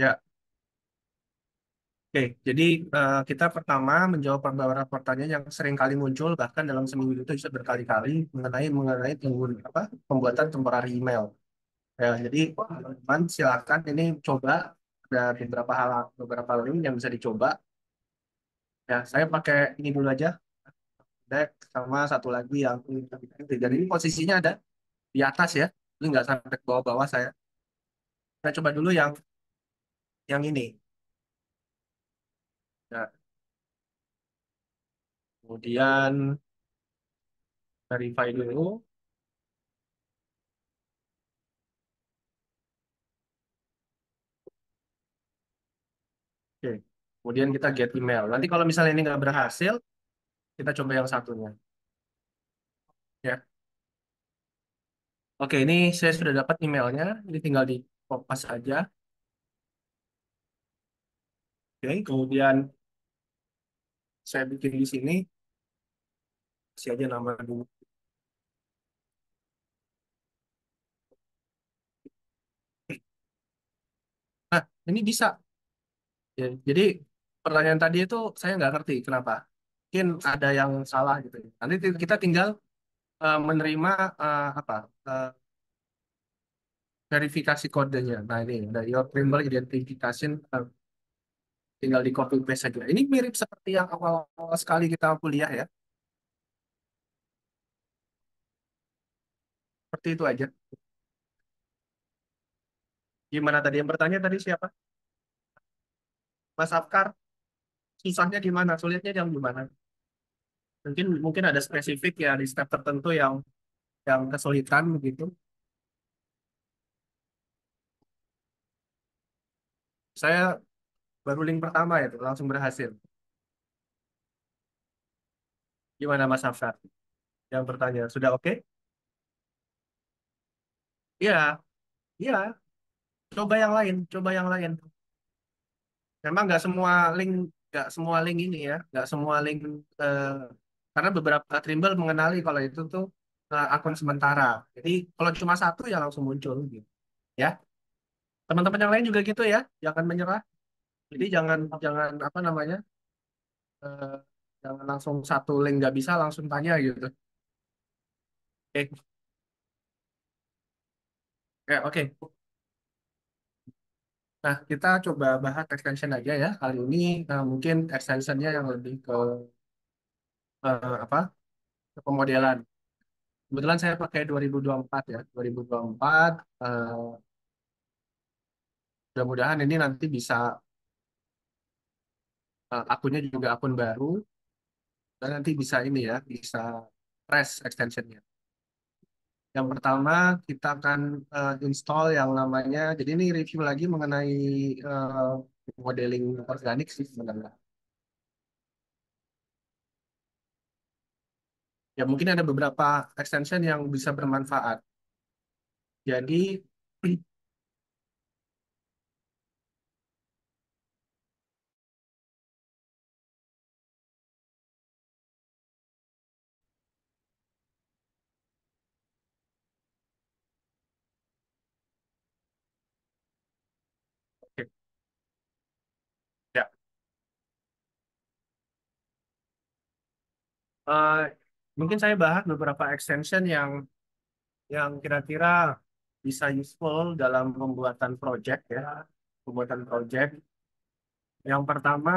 Ya, oke. Jadi kita pertama menjawab beberapa pertanyaan yang sering kali muncul, bahkan dalam seminggu itu bisa berkali-kali mengenai mengenai pembuatan temporary email. Ya, jadi teman-teman silakan ini coba ada beberapa link yang bisa dicoba. Ya, saya pakai ini dulu aja, deck sama satu lagi yang ini. Dan ini posisinya ada di atas ya, ini nggak sampai ke bawah-bawah saya. Saya coba dulu yang ini. Ya, kemudian verify dulu. Oke. Kemudian kita get email. Nanti kalau misalnya ini nggak berhasil, kita coba yang satunya. Ya. Oke, ini saya sudah dapat emailnya. Ini tinggal di copy saja. Oke, kemudian saya bikin di sini. Kasih aja nama dulu. Nah, ini bisa. Ya, jadi pertanyaan tadi itu saya nggak ngerti kenapa. Mungkin ada yang salah gitu. Nanti kita tinggal menerima apa verifikasi kodenya. Nah ini ada your primary identification, tinggal di copy paste saja. Ini mirip seperti yang awal-awal sekali kita kuliah ya. Seperti itu aja. Gimana tadi yang bertanya tadi siapa? Mas Afkar, susahnya di mana? Sulitnya yang di mana? Mungkin mungkin ada spesifik ya di step tertentu yang kesulitan begitu. Saya baru link pertama itu langsung berhasil. Gimana Mas Afkar? Yang bertanya sudah oke? Iya, iya. Coba yang lain, coba yang lain. Memang nggak semua link ini ya, nggak semua link eh, karena beberapa Trimble mengenali kalau itu tuh akun sementara. Jadi kalau cuma satu ya langsung muncul gitu. Ya, teman-teman yang lain juga gitu ya, jangan menyerah. Jadi jangan jangan apa namanya, eh, jangan langsung satu link nggak bisa langsung tanya gitu. Oke, ya, oke. Nah, kita coba bahas extension aja ya. Kali ini mungkin extensionnya yang lebih ke apa? Ke pemodelan. Kebetulan saya pakai 2024 ya. 2024, mudah-mudahan ini nanti bisa akunnya juga akun baru dan nanti bisa ini ya, bisa press extensionnya. Yang pertama kita akan install yang namanya, jadi ini review lagi mengenai eh, modeling organik sih sebenarnya. Ya mungkin ada beberapa extension yang bisa bermanfaat. Jadi oke, ya. Eh, Mungkin saya bahas beberapa extension yang kira-kira bisa useful dalam pembuatan project ya. Pembuatan project. Yang pertama,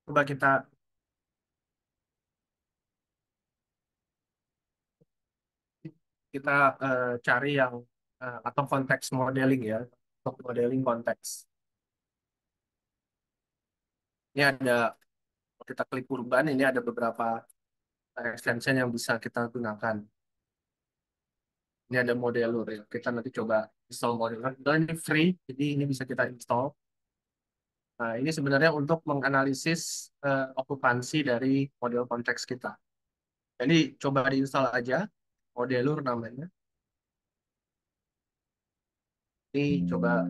coba kita cari yang atau konteks modeling ya, untuk modeling konteks. Ini ada, kalau kita klik urban, ini ada beberapa extension yang bisa kita gunakan. Ini ada modelur ya. Kita nanti coba install modelur. Dan ini free, jadi ini bisa kita install. Nah, ini sebenarnya untuk menganalisis okupansi dari model konteks kita. Jadi coba diinstal aja, modelur namanya. Ini coba,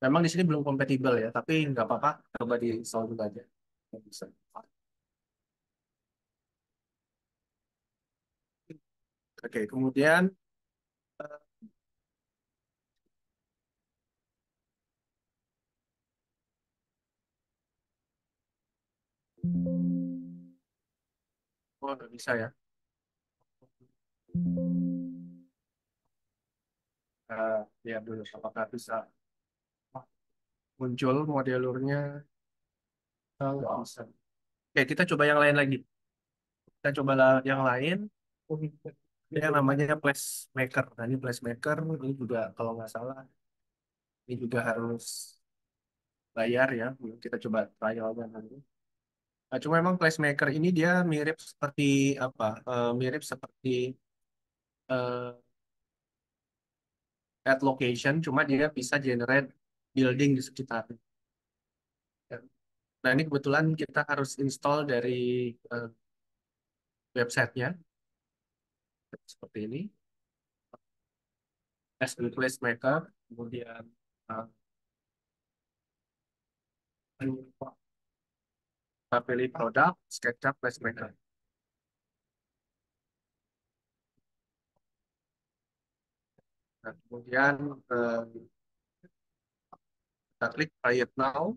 memang di sini belum kompatibel ya, tapi nggak apa-apa, coba diinstal dulu aja. Bisa. Oke, kemudian Oh, nggak bisa ya. Lihat dulu apakah bisa muncul modelurnya. Nggak bisa. Oke, kita coba yang lain lagi. Kita coba yang lain. Ini yang namanya placemaker. Nah, ini placemaker ini juga kalau nggak salah ini juga harus bayar ya. Kita coba trialnya nanti. Nah, cuma memang placemaker ini dia mirip seperti apa? Mirip seperti eh, ad location, cuma dia bisa generate building di sekitar. Nah, ini kebetulan kita harus install dari eh, websitenya seperti ini. SD Placemaker, kemudian eh, kita pilih produk, SketchUp Placemaker. Nah, kemudian kita klik Try It Now.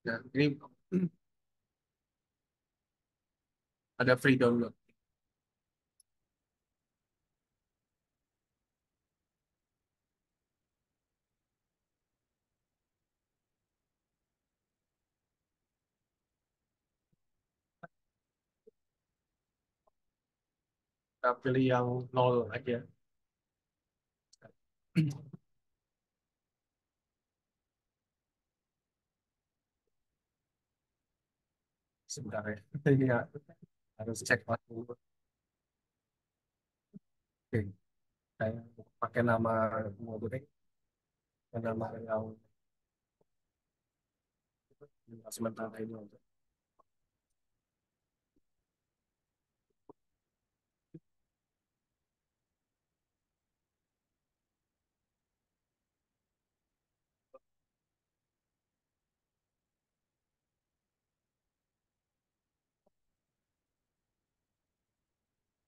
Dan ini ada free download. Kita pilih yang nol aja. Sebentar ya. Ini ya, harus cek dulu. Oke, saya pakai nama modulnya, nama yang sementara ini untuk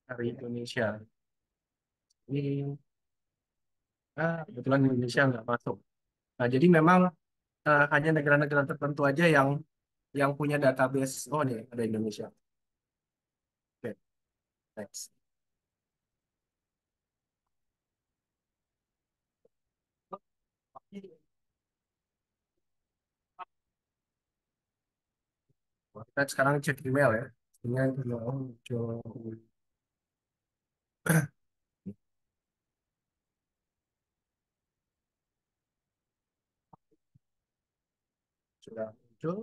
dari Indonesia. Ini kebetulan Indonesia nggak masuk. Nah, jadi memang hanya negara-negara tertentu aja yang punya database. Oh, nih ada Indonesia. Oke, next. Kita sekarang cek email ya. Ini muncul, sudah muncul.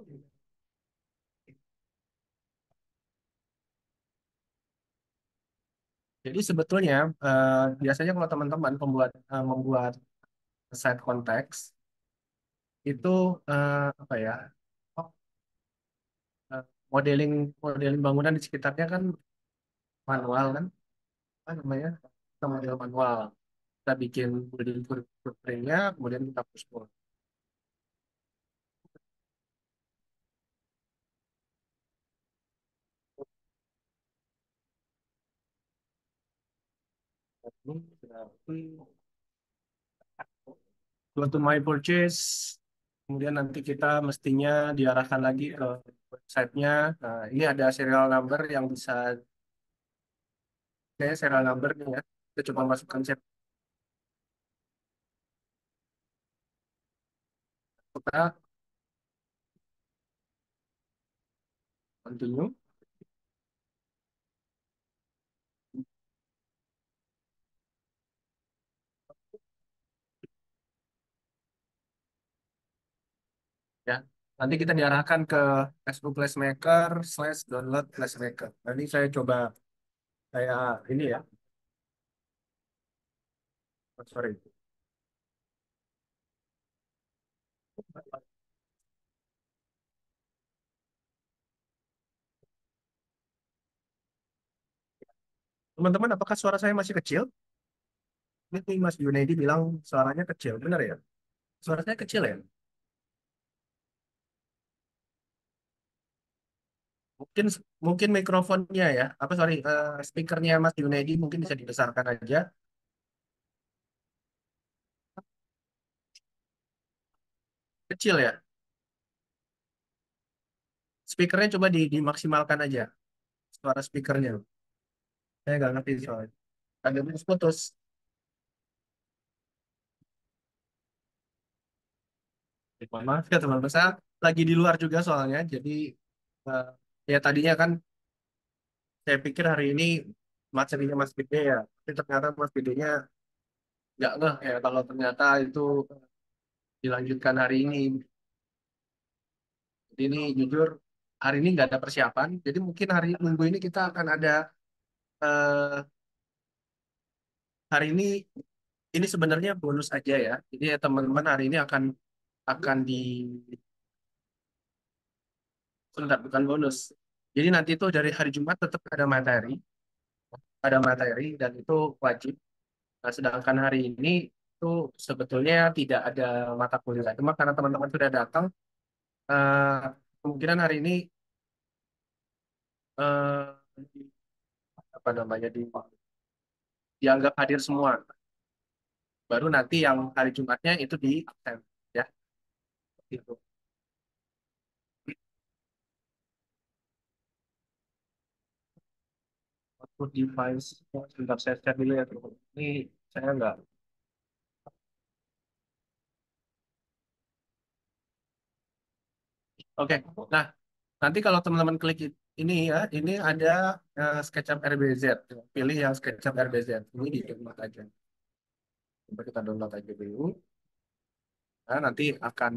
Jadi sebetulnya biasanya kalau teman-teman membuat site konteks itu apa ya? Oh, eh, modeling modeling bangunan di sekitarnya kan manual kan, apa namanya? Kita model manual. Kita bikin building footprint-nya, kemudian kita push code. Ini berarti go to my purchase, kemudian nanti kita mestinya diarahkan lagi ke websitenya. Nah, ini ada serial number yang bisa, kayak serial number nih ya. Kita coba masukkan set kita continue. Ya. Nanti kita diarahkan ke Facebook Placemaker / download Placemaker. Nanti saya coba kayak ini ya. Oh, sorry. Teman-teman, apakah suara saya masih kecil? Ini Mas Junedi bilang suaranya kecil. Benar ya? Suara saya kecil ya? Mungkin mungkin mikrofonnya ya. Apa sorry, speakernya Mas Junedi mungkin bisa dibesarkan aja. Kecil ya? Speakernya coba dimaksimalkan aja suara speakernya. Saya nggak ngerti soalnya. Agak putus-putus. Mohon maaf ya teman-teman. Saya lagi di luar juga soalnya. Jadi eh, ya tadinya kan saya pikir hari ini materinya Mas Bide ya. Tapi ternyata Mas Bidenya nggak ngeh ya kalau ternyata itu dilanjutkan hari ini. Jadi ini jujur hari ini nggak ada persiapan. Jadi mungkin hari Minggu ini kita akan ada eh, hari ini sebenarnya bonus aja ya. Jadi ya, teman-teman hari ini akan di sebentar, bukan bonus. Jadi nanti itu dari hari Jumat tetap ada materi dan itu wajib. Nah, sedangkan hari ini itu sebetulnya tidak ada mata kuliah. Cuma karena teman-teman sudah datang, eh, kemungkinan hari ini di- apa namanya dianggap hadir semua. Baru nanti yang hari Jumatnya itu di absen ya. Gitu. Output device, sebentar saya share dulu ya. Ini saya nggak. Oke, nah nanti kalau teman-teman klik ini ya, ini ada SketchUp RBZ. Pilih yang SketchUp RBZ. Ini di download aja. Coba kita download aja dulu. Nah, nanti akan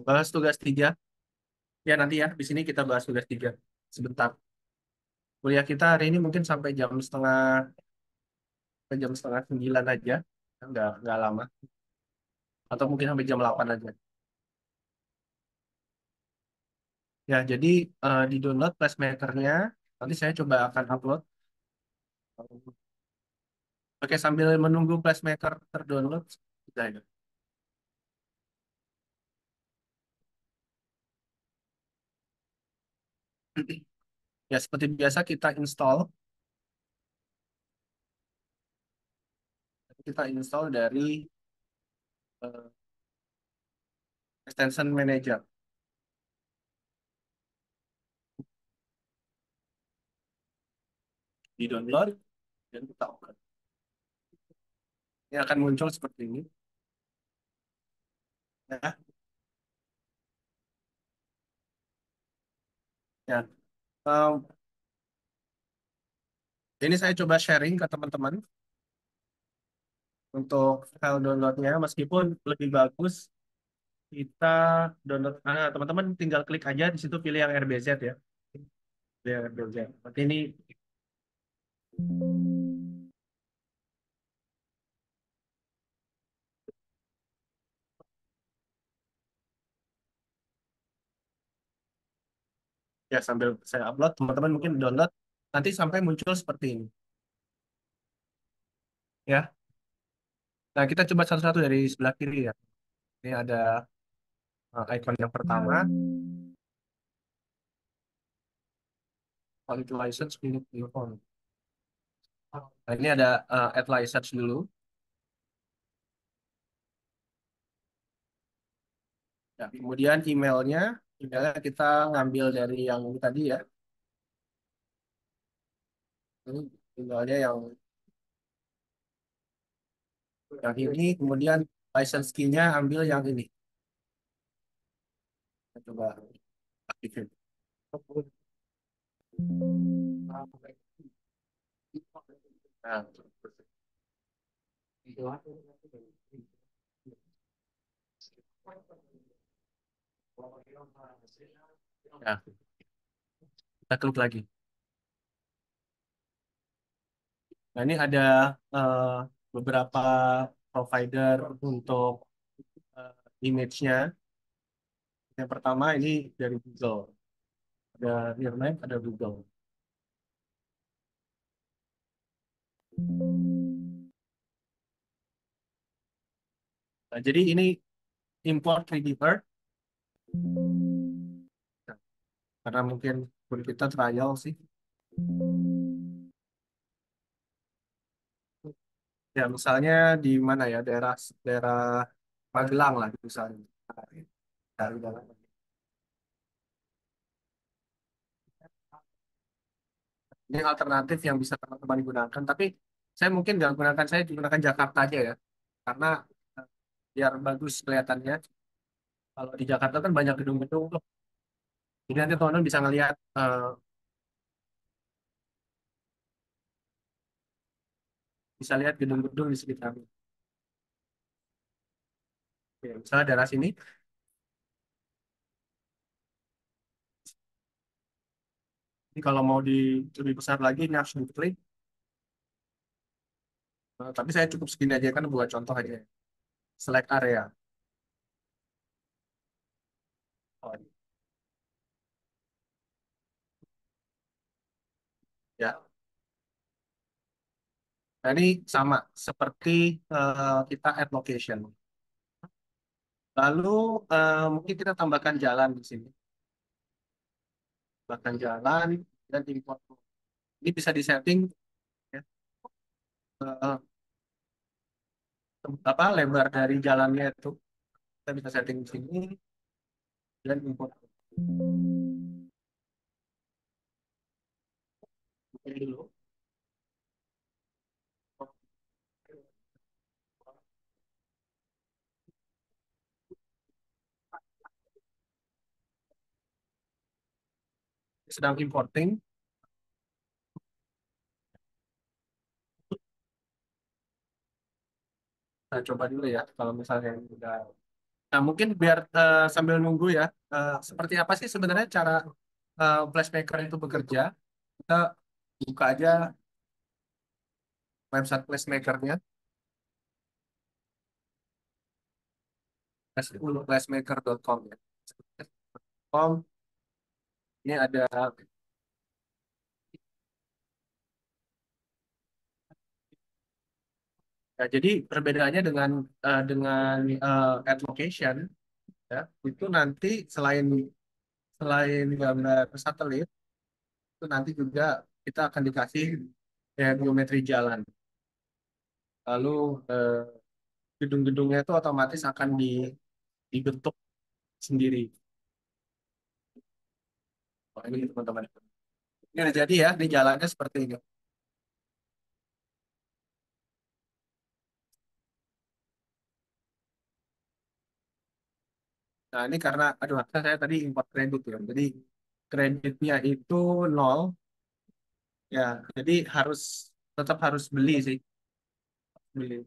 bahas tugas 3. Ya nanti ya, di sini kita bahas tugas 3. Sebentar. Kuliah kita hari ini mungkin sampai jam setengah 9 aja. Nggak lama. Atau mungkin sampai jam 8 aja. Ya, jadi di-download PlaceMaker-nya. Nanti saya coba akan upload. Oke, sambil menunggu PlaceMaker terdownload. Sudah ya. Ya, seperti biasa kita install dari eh, extension manager. Di-download dan kita open. Ini akan muncul seperti ini. Ya, ya. Em, ini saya coba sharing ke teman-teman untuk file downloadnya. Meskipun lebih bagus kita download. Teman-teman tinggal klik aja di situ pilih yang RBZ ya. Pilih yang RBZ. Berarti ini ya sambil saya upload, teman-teman mungkin download nanti sampai muncul seperti ini. Ya. Nah, kita coba satu-satu dari sebelah kiri ya. Ini ada icon yang pertama, quality license, unit new phone. Nah, ini ada add license dulu. Ya, kemudian emailnya kita ngambil dari yang ini tadi ya. Ini emailnya yang ini, kemudian license key-nya ambil yang ini. Kita coba aktifin. Nah, ya, kita klik lagi. Nah, ini ada eh, beberapa provider untuk eh, image-nya. Yang pertama ini dari Google. Ada Earname, ada Google. Nah, jadi ini import 3D Earth. Nah, karena mungkin kita trial sih. Ya, misalnya di mana ya, daerah daerah Magelang lah misalnya. Dari dalam. Ini alternatif yang bisa teman-teman gunakan. Tapi saya mungkin nggak gunakan, saya gunakan Jakarta aja ya. Karena eh, biar bagus kelihatannya. Kalau di Jakarta kan banyak gedung-gedung tuh. Jadi nanti teman-teman bisa ngelihat, bisa lihat gedung-gedung di sekitarnya. Ya, misalnya daerah sini, ini kalau mau di lebih besar lagi, ini harus diklik. Tapi saya cukup segini aja kan buat contoh aja. Select area. Oh, ya. Nah, ini sama seperti kita add location. Lalu mungkin kita tambahkan jalan di sini. Tambahkan jalan dan import. Ini bisa disetting ya, eh, apa lebar dari jalannya itu. Kita bisa setting di sini dan import. Ini dulu. Sedang importing. Nah, coba dulu ya kalau misalnya udah. Nah, mungkin biar sambil nunggu ya, seperti apa sih sebenarnya cara Flashmaker itu bekerja? Kita buka aja website Flashmaker-nya, flashmaker.com ya. Com, ini ada. Ya, jadi perbedaannya dengan ad location ya, itu nanti selain selain gambar satelit, itu nanti juga kita akan dikasih ya, geometri jalan. Lalu eh, gedung-gedungnya itu otomatis akan dibentuk sendiri. Oh, ini teman-teman. Ini udah jadi ya, di jalannya seperti ini. Nah, ini karena, aduh, saya tadi import kredit ya. Jadi kreditnya itu nol, ya. Jadi tetap harus beli sih, beli.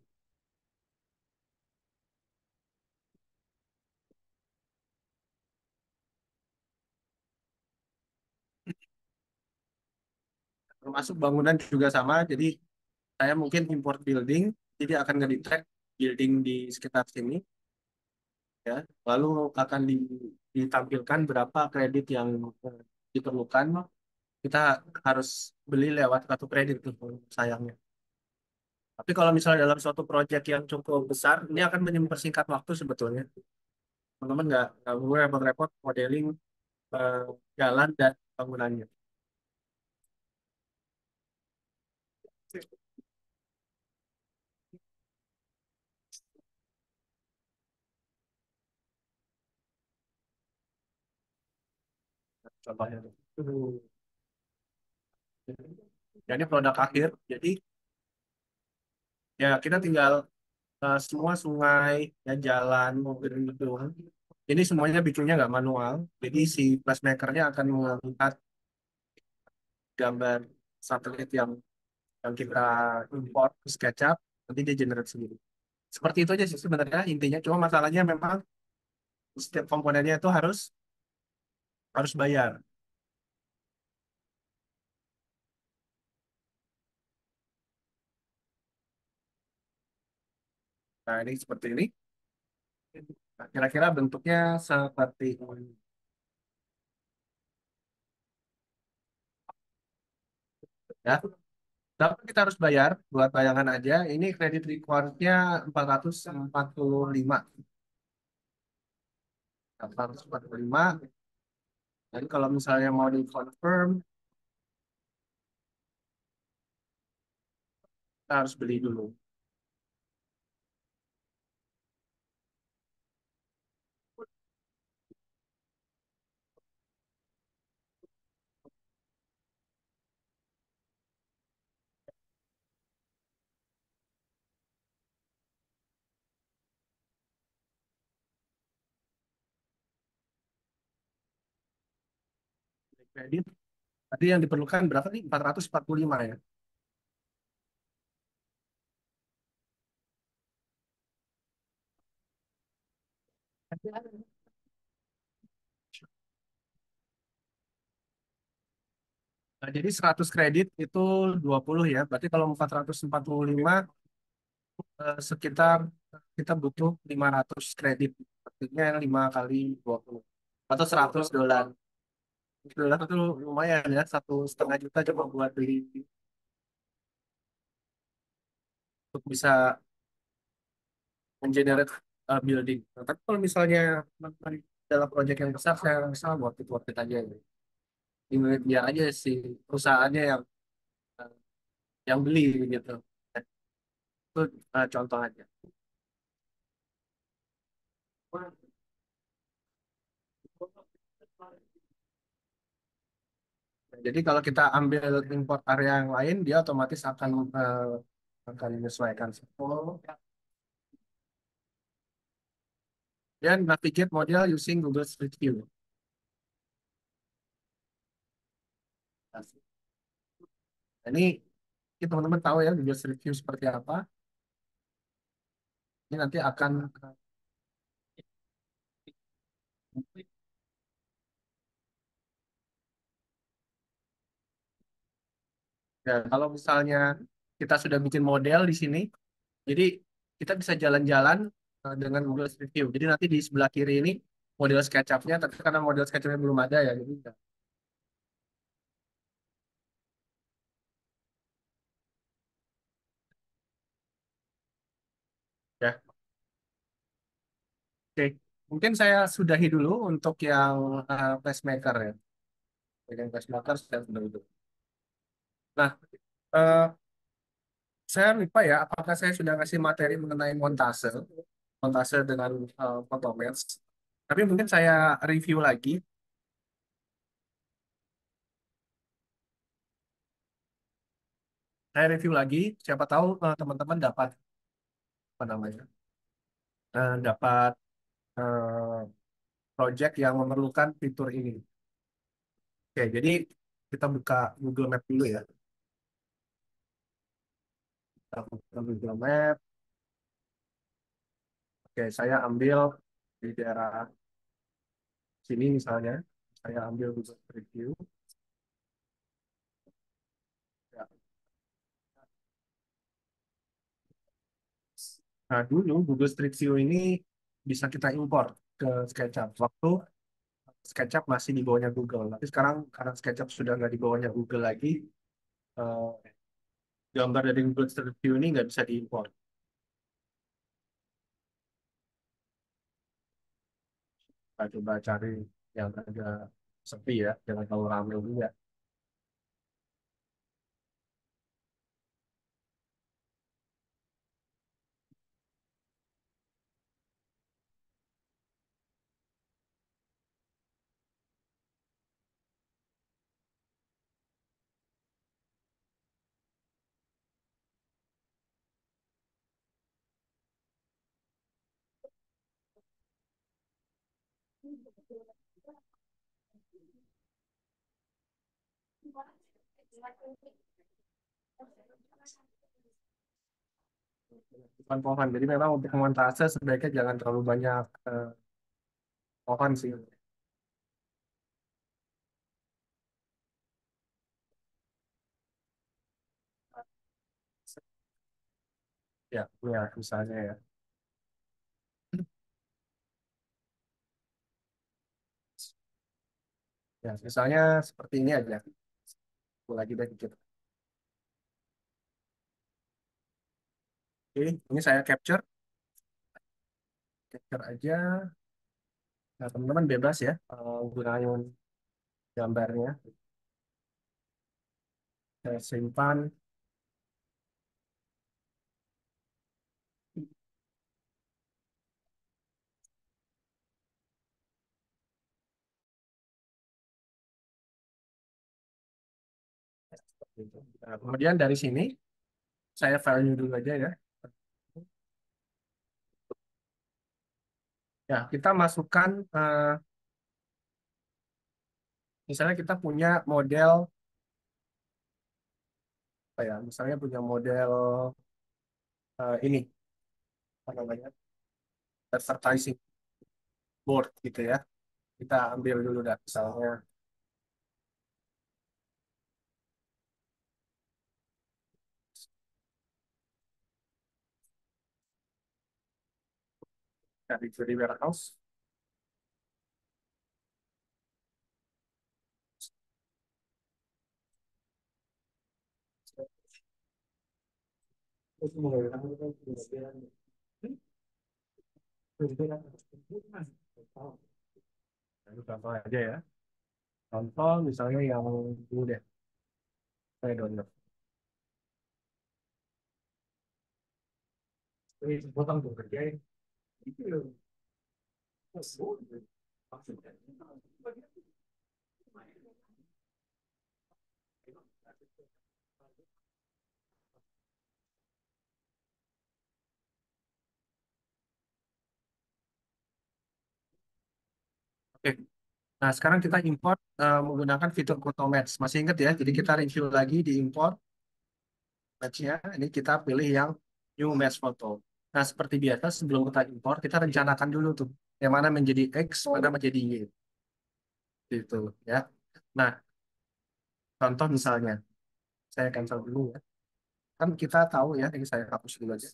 Termasuk bangunan juga sama. Jadi saya mungkin import building, jadi akan nge-detect building di sekitar sini, ya. Lalu akan ditampilkan berapa kredit yang diperlukan. Kita harus beli lewat kartu kredit tuh, sayangnya. Tapi kalau misalnya dalam suatu proyek yang cukup besar, ini akan mempersingkat waktu sebetulnya. Teman-teman nggak perlu repot-repot modeling eh, jalan dan bangunannya. Contohnya. Jadi produk akhir. Jadi ya kita tinggal semua sungai dan jalan, mobil gedung. Ini semuanya bikinnya nggak manual. Jadi si pacemakernya akan melihat gambar satelit yang kita import ke SketchUp, nanti dia generate sendiri. Seperti itu aja sih sebenarnya intinya. Cuma masalahnya memang setiap komponennya itu harus harus bayar. Nah, ini seperti ini. Nah, kira-kira bentuknya seperti ini. Ya. Tapi kita harus bayar buat bayangan aja. Ini kredit recordnya 445. 445. Dan kalau misalnya mau di confirm, kita harus beli dulu. kredit. Tadi yang diperlukan berapa nih? 445 ya. Nah, jadi 100 kredit itu 20 ya. Berarti kalau 445 sekitar kita butuh 500 kredit. Artinya 5 kali 20. Atau $100. $100 itu lumayan ya. 1,5 juta coba buat beli untuk bisa mengenerate building. Nah, tapi kalau misalnya dalam proyek yang besar, saya rasa worth it aja. Ya. Ini biar aja si perusahaannya yang beli gitu. Itu contoh aja. Jadi kalau kita ambil import area yang lain, dia otomatis akan menyesuaikan. Dan navigate model using Google Street View. Nah, ini teman-teman tahu ya Google Street View seperti apa. Ini nanti akan ya, kalau misalnya kita sudah bikin model di sini, jadi kita bisa jalan-jalan dengan Google Street View. Jadi nanti di sebelah kiri ini model SketchUp-nya, tapi karena model SketchUp-nya belum ada ya, jadi ya. Oke, mungkin saya sudahi dulu untuk yang pacemaker ya. Yang pacemaker saya sudah dulu. Nah, eh, saya lupa ya, apakah saya sudah ngasih materi mengenai montase, montase dengan Photomax. Tapi mungkin saya review lagi. Saya review lagi. Siapa tahu teman-teman dapat apa namanya, dapat eh, project yang memerlukan fitur ini. Oke, jadi kita buka Google Map dulu ya. Kita buka Google Map. Oke, saya ambil di daerah sini misalnya. Saya ambil Google Street View. Ya. Nah, dulu Google Street View ini bisa kita import ke SketchUp. Waktu SketchUp masih di bawahnya Google. Tapi sekarang karena SketchUp sudah nggak di bawahnya Google lagi, eh, gambar dari Google Street View ini nggak bisa diimport. Kita coba cari yang agak sepi ya, jangan terlalu ramai juga. Bukan pohon. Jadi memang untuk montase sebaiknya jangan terlalu banyak pohon sih. Ya, ya misalnya ya. Ya, misalnya seperti ini aja. Aku lagi deh dikit. Oke, ini saya capture aja. Nah, teman-teman bebas ya gunain gambarnya. Saya simpan. Gitu. Nah, kemudian dari sini saya value dulu aja ya. Ya, kita masukkan Misalnya kita punya model apa ya? Misalnya punya model ini apa namanya? Advertising board gitu ya. Kita ambil dulu dah misalnya dari warehouse. Nah, itu contoh aja ya. Contoh misalnya yang dulu deh, saya download. Ini potong tuh kerjain. Oke, nah sekarang kita import menggunakan fitur Photo Match. Masih ingat ya? Jadi kita review lagi di import match-nya. Ini kita pilih yang new match photo. Nah, seperti biasa sebelum kita import, kita rencanakan dulu tuh yang mana menjadi X, mana menjadi Y gitu ya. Nah, contoh misalnya, saya cancel dulu ya. Kan kita tahu ya, ini saya hapus dulu aja.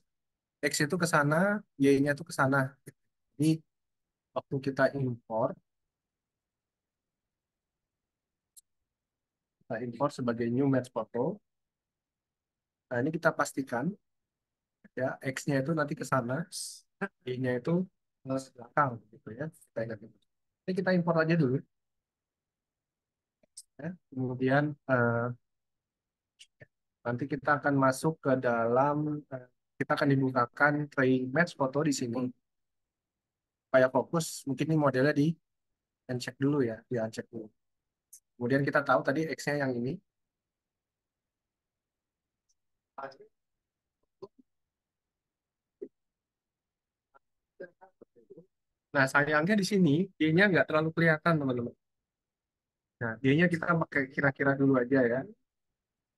X itu ke sana, Y-nya itu ke sana. Jadi waktu kita import sebagai new match photo. Nah, ini kita pastikan ya X-nya itu nanti ke sana, Y-nya itu ke belakang gitu ya. Kita ingat itu. Ini kita import aja dulu ya. Kemudian nanti kita akan masuk ke dalam eh, kita akan dibukakan tray match foto di sini. Supaya fokus, mungkin ini modelnya di uncheck dulu ya, di uncheck dulu. Kemudian kita tahu tadi X-nya yang ini. Nah, sayangnya di sini D-nya nggak terlalu kelihatan, teman-teman. Nah, D-nya kita pakai kira-kira dulu aja ya.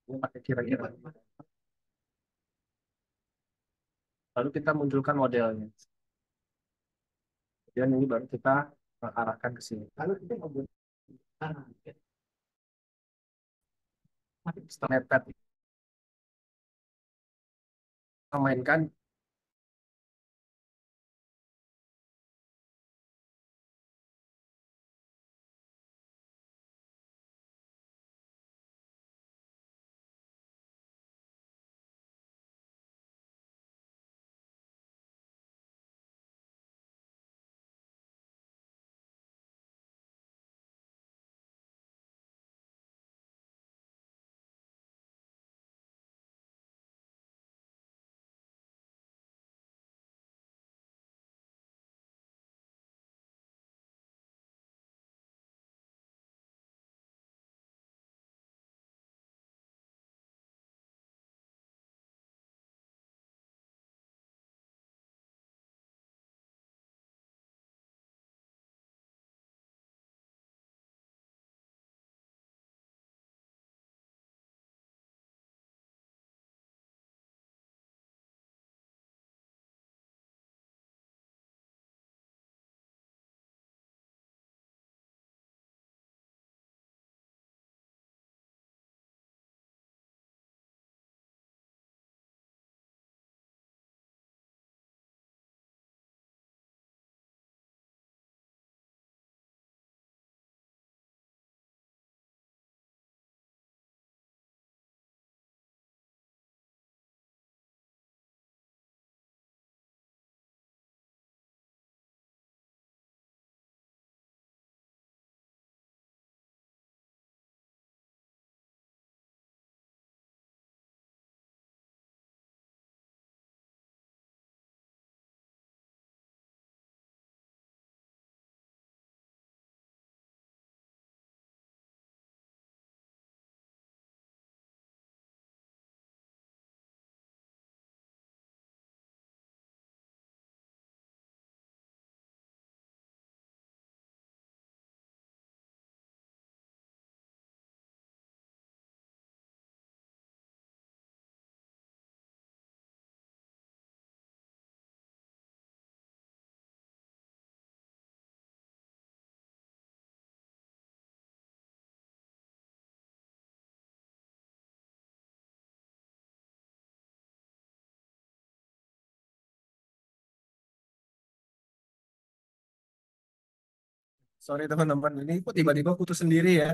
Ini pakai kira-kira. Lalu kita munculkan modelnya. Kemudian ini baru kita arahkan ke sini. Setelah mepet, kita mainkan Sorry teman-teman, ini kok tiba-tiba putus sendiri ya?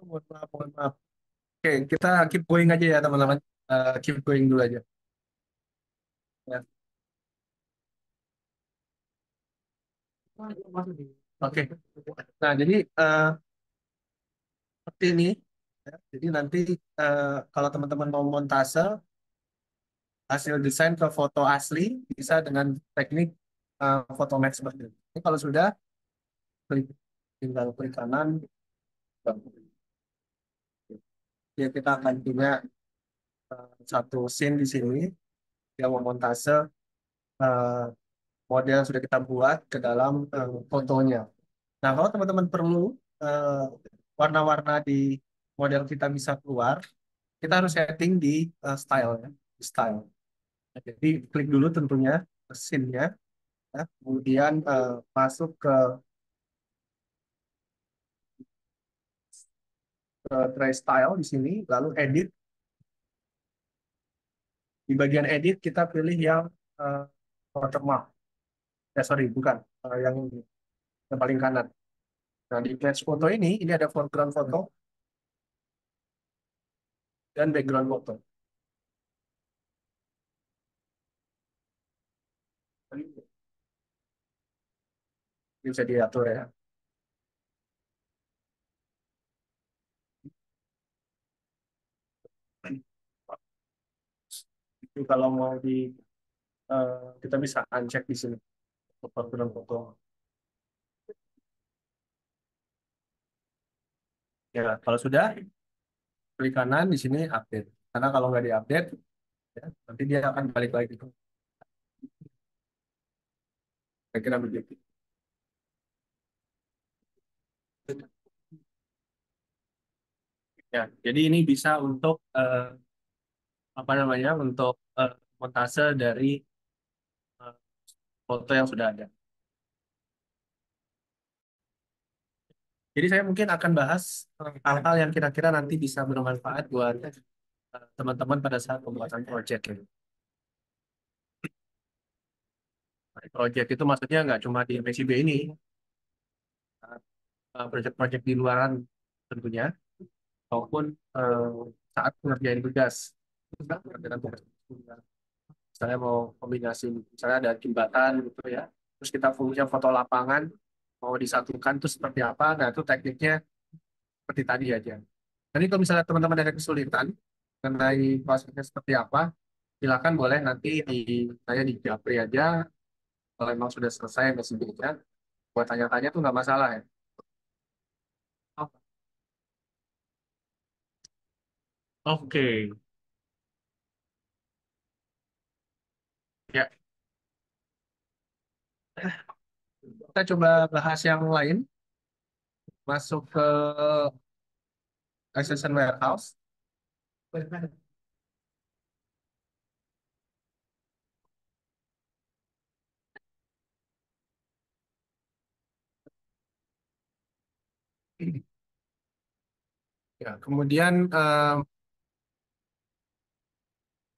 Mohon maaf, mohon maaf. Oke, kita keep going aja ya teman-teman. Keep going dulu aja. Ya. Oke. Nah, jadi seperti ini. Ya. Jadi nanti kalau teman-teman mau montase hasil desain ke foto asli bisa dengan teknik Photomax seperti ini. Ini kalau sudah klik, tinggal klik kanan. Ya, kita akan punya satu scene di sini yang memontase eh, model yang sudah kita buat ke dalam fotonya. Nah, kalau teman-teman perlu eh, warna-warna di model kita bisa keluar, kita harus setting di style ya, di style. Nah, jadi klik dulu tentunya scene-nya, ya. Kemudian masuk ke tray style di sini, lalu edit. Di bagian edit kita pilih yang eh, watermark. Sorry, bukan. Yang ini, yang paling kanan. Nah, di batch foto ini ada foreground foto dan background foto. Bisa diatur ya. Itu kalau mau kita bisa uncheck di sini untuk background foto. Ya, kalau sudah klik kanan di sini update. Karena kalau nggak diupdate, ya, nanti dia akan balik lagi. Saya kira begitu. Ya, jadi ini bisa untuk apa namanya? Untuk montase dari eh, foto yang sudah ada. Jadi saya mungkin akan bahas hal-hal yang kira-kira nanti bisa bermanfaat buat teman-teman pada saat pembuatan project ini. Project itu maksudnya nggak cuma di MSIB ini, project-project di luaran tentunya, maupun eh, saat pengerjaan tugas. Pengerjaan tugas. Misalnya mau kombinasi, misalnya ada jembatan gitu ya, terus kita punya foto lapangan, mau disatukan itu seperti apa, nah itu tekniknya seperti tadi aja. Jadi kalau misalnya teman-teman ada kesulitan mengenai prosesnya seperti apa, silakan boleh nanti saya di Japri aja, kalau memang sudah selesai MSIB-nya, buat tanya-tanya tuh nggak masalah ya. Oh, oke, ya. Kita coba bahas yang lain, masuk ke Accession Warehouse. Ya, kemudian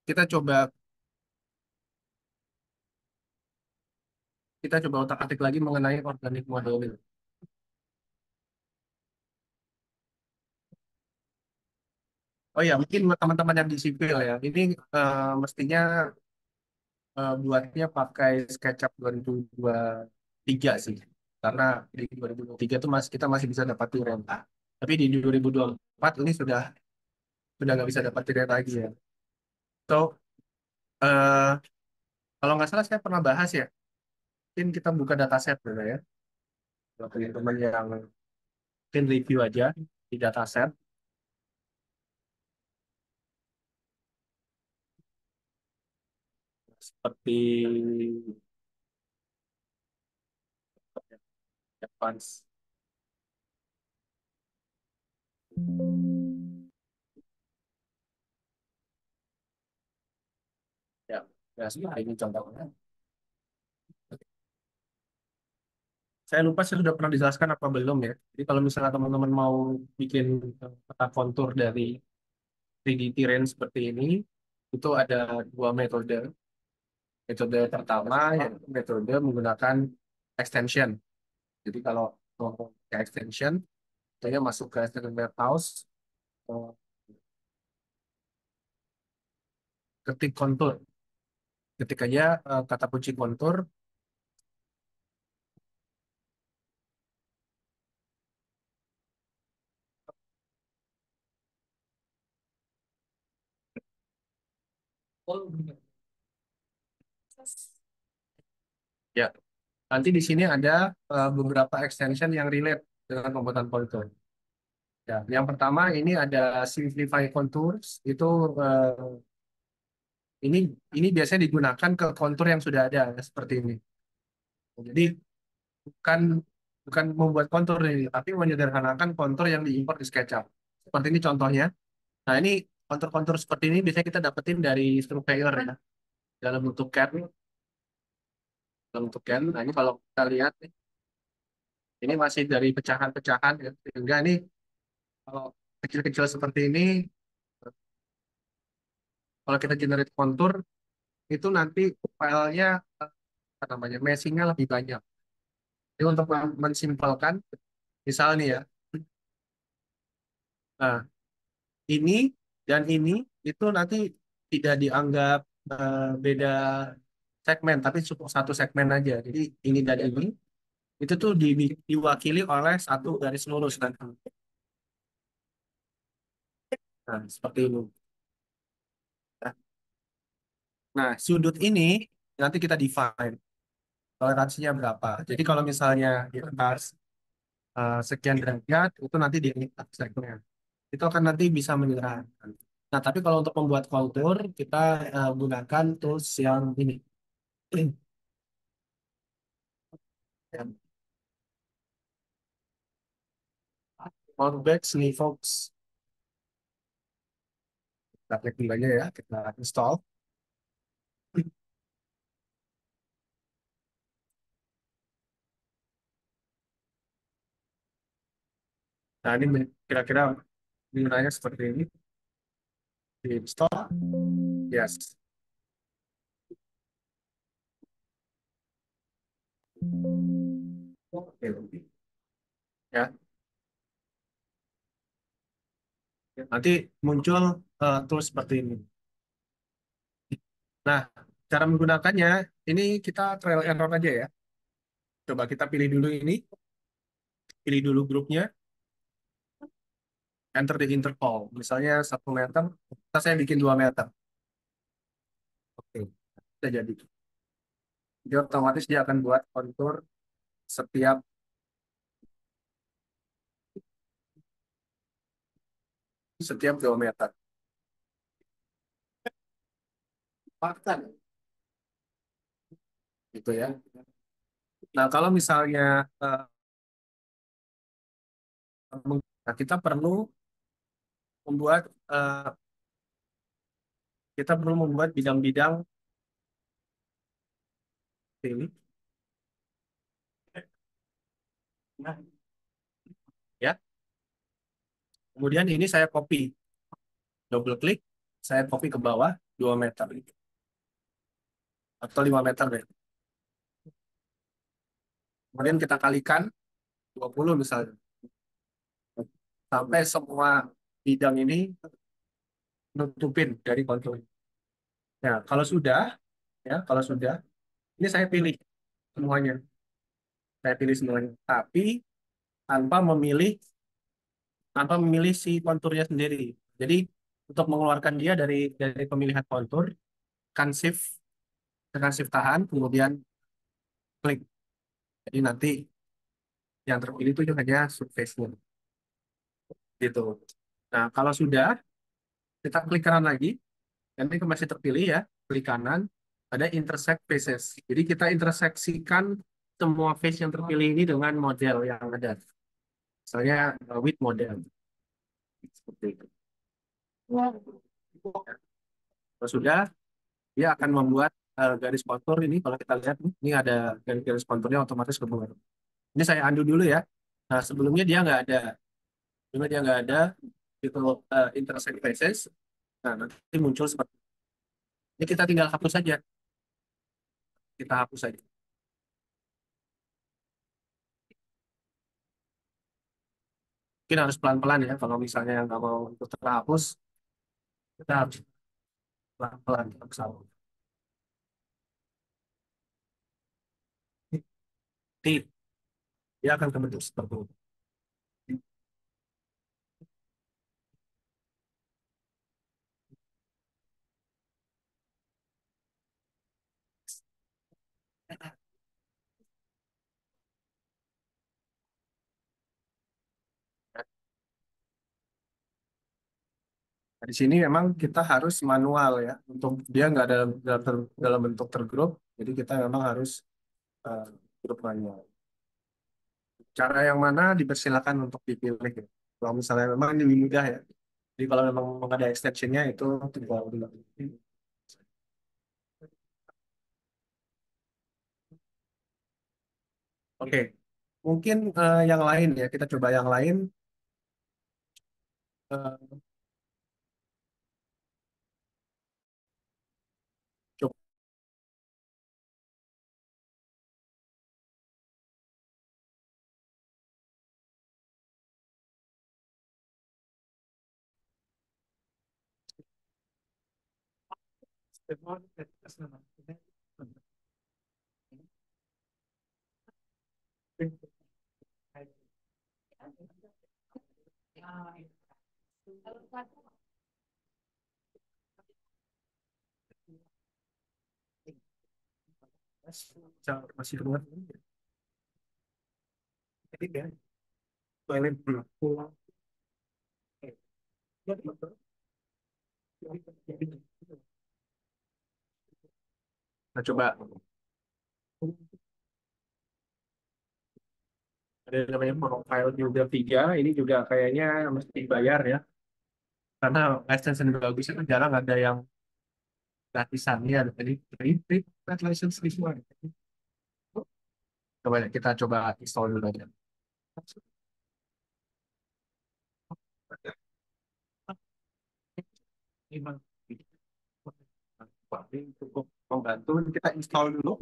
kita coba otak-atik lagi mengenai organic modeling. Oh ya, mungkin buat teman-teman yang di sipil ya, ini mestinya buatnya pakai SketchUp 2023 sih. Karena di 2023 itu kita masih bisa dapat tiret. Tapi di 2024 ini sudah nggak bisa dapat tiret lagi ya. So, eh, kalau nggak salah saya pernah bahas ya, mungkin kita buka dataset dulu ya. Kalau teman-teman yang mungkin review aja di dataset, seperti Advance. Ya, ya seperti ini contohnya. Saya lupa saya sudah pernah dijelaskan apa belum ya. Jadi kalau misalnya teman-teman mau bikin peta kontur dari 3D terrain seperti ini, itu ada dua metode. Metode pertama yaitu metode menggunakan extension. Jadi kalau mau ke extension, saya masuk ke extension warehouse, eh, ketik kontur, ketik aja kata kunci kontur. Ya, nanti di sini ada beberapa extension yang relate dengan pembuatan kontur. Ya, yang pertama ini ada Simplify Contours, itu eh, ini biasanya digunakan ke kontur yang sudah ada seperti ini. Jadi bukan bukan membuat kontur ini, tapi menyederhanakan kontur yang diimport di SketchUp. Seperti ini contohnya. Nah, ini kontur-kontur seperti ini biasanya kita dapetin dari surveyor ya, dalam bentuk CAD, dalam bentuk CAD. Nah, ini kalau kita lihat nih, ini masih dari pecahan-pecahan ya. Sehingga ini kalau kecil-kecil seperti ini, kalau kita generate kontur, itu nanti filenya apa namanya, meshingnya lebih banyak. Jadi untuk mensimpelkan, misalnya ya, nah ini dan ini itu nanti tidak dianggap beda segmen, tapi cukup satu segmen aja. Jadi ini dan ini itu tuh diwakili oleh satu garis lurus nanti. Nah, seperti ini. Nah, sudut ini nanti kita define toleransinya berapa. Jadi kalau misalnya di atas sekian derajat, itu nanti di segmen. Itu akan nanti bisa menyerahkan. Nah, tapi kalau untuk membuat kontur, kita gunakan tools yang ini. Outback Snifox. Kita klik dulu aja ya, kita install. Nah, ini kira-kira gunanya seperti ini. Di install. Yes. Oke. Ya, nanti muncul tools seperti ini. Nah, cara menggunakannya, ini kita trial error aja ya. Coba kita pilih dulu ini, pilih dulu grupnya, enter the interval. Misalnya 1 meter, kita saya bikin 2 meter. Oke, udah jadi. Jadi otomatis dia akan buat kontur setiap setiap 2 meter. Bahkan gitu ya. Nah, kalau misalnya nah, kita perlu membuat bidang-bidang ini ya. Kemudian ini saya copy, double klik, saya copy ke bawah 2 meter atau 5 meter deh. Kemudian kita kalikan 20 misalnya. Sampai semua bidang ini nutupin dari kontur. Ya, kalau sudah, ini saya pilih semuanya. Saya pilih semuanya. Tapi tanpa memilih si konturnya sendiri. Jadi untuk mengeluarkan dia dari pemilihan kontur, tekan shift, tahan, kemudian klik. Jadi nanti yang terpilih itu hanya surface-nya. Gitu. Nah, kalau sudah, kita klik kanan lagi. Nanti masih terpilih ya, klik kanan, ada intersect faces. Jadi kita interseksikan semua face yang terpilih ini dengan model yang ada. Misalnya with model. Seperti itu. Kalau sudah, dia akan membuat garis kontur ini. Kalau kita lihat, ini ada garis konturnya otomatis keluar. Ini saya undo dulu ya. Nah, sebelumnya dia nggak ada. Sebelumnya dia nggak ada. Itu intersect faces. Nah, nanti muncul seperti ini. Kita tinggal hapus saja. Kita hapus saja. Mungkin harus pelan-pelan ya. Kalau misalnya yang nggak mau itu terhapus, kita harus pelan-pelan kita pesawat. Nanti dia akan terbentuk seperti itu. Nah, di sini memang kita harus manual ya. Untuk dia nggak dalam bentuk tergrup, jadi kita memang harus eh, grup manual. Cara yang mana dipersilakan untuk dipilih ya. Kalau misalnya memang ini lebih mudah ya. Jadi kalau memang ada extensionnya itu tinggal dilakukan. Oke, mungkin yang lain ya. Kita coba yang lain. Eh, coba masih keluar. Jadi ya, toilet pulang. Nah, coba ada yang namanya profile juga 3. Ini juga kayaknya mesti bayar ya. Karena license yang bagus itu jarang ada yang gratisan ya. Jadi free license semua. Coba ya, kita coba install dulu aja. Cukup membantu. Kita install dulu.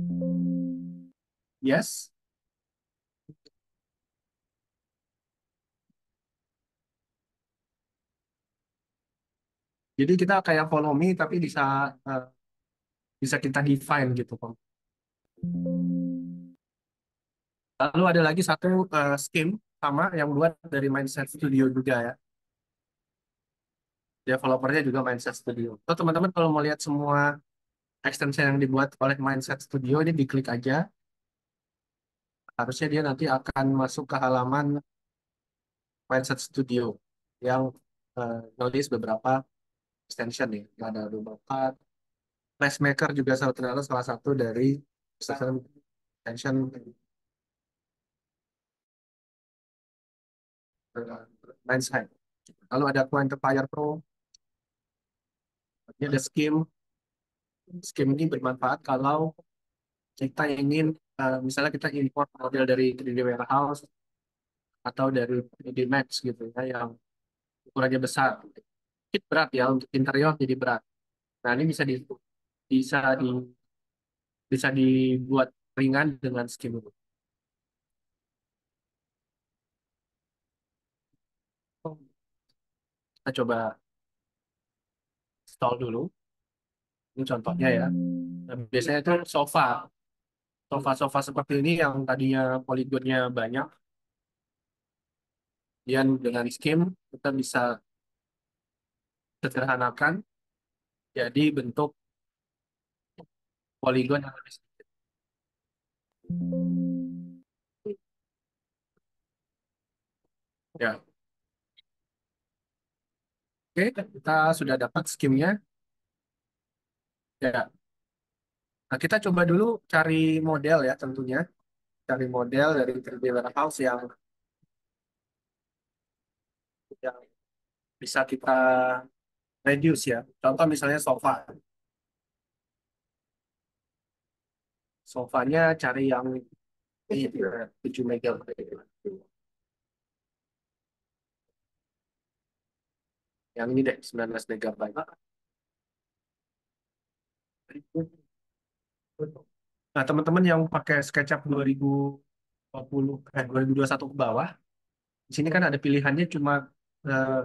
Yes. Jadi kita kayak follow me tapi eh, bisa kita define gitu kok. Lalu ada lagi satu scheme sama yang buat dari Mindset Studio juga ya. Developernya juga Mindset Studio. So, teman-teman kalau mau lihat semua extension yang dibuat oleh Mindset Studio ini diklik aja. Harusnya dia nanti akan masuk ke halaman Mindset Studio yang nulis beberapa extension nih. Ada beberapa Placemaker juga ternyata salah satu dari extension Mindset. Lalu ada Quantifier Pro, ini ada scheme. Scheme ini bermanfaat kalau kita ingin, misalnya kita import model dari 3D Warehouse atau dari 3D Max gitu ya, yang ukurannya besar. Sedikit berat ya, untuk interior jadi berat. Nah, ini bisa di, bisa dibuat ringan dengan scheme ini. Kita coba install dulu. Ini contohnya ya. Nah, biasanya itu sofa seperti ini yang tadinya poligonnya banyak, kemudian dengan scheme kita bisa sederhanakan jadi bentuk poligon yang lebih sedikit. Ya, oke, kita sudah dapat skimnya. Ya, nah kita coba dulu cari model ya tentunya, cari model dari 3D Warehouse yang bisa kita reduce ya. Contoh misalnya sofa, sofanya cari yang ini, 7 megabyte, yang ini deh 19 megabyte. Nah, teman-teman yang pakai SketchUp 2021 ke bawah, Di sini kan ada pilihannya cuma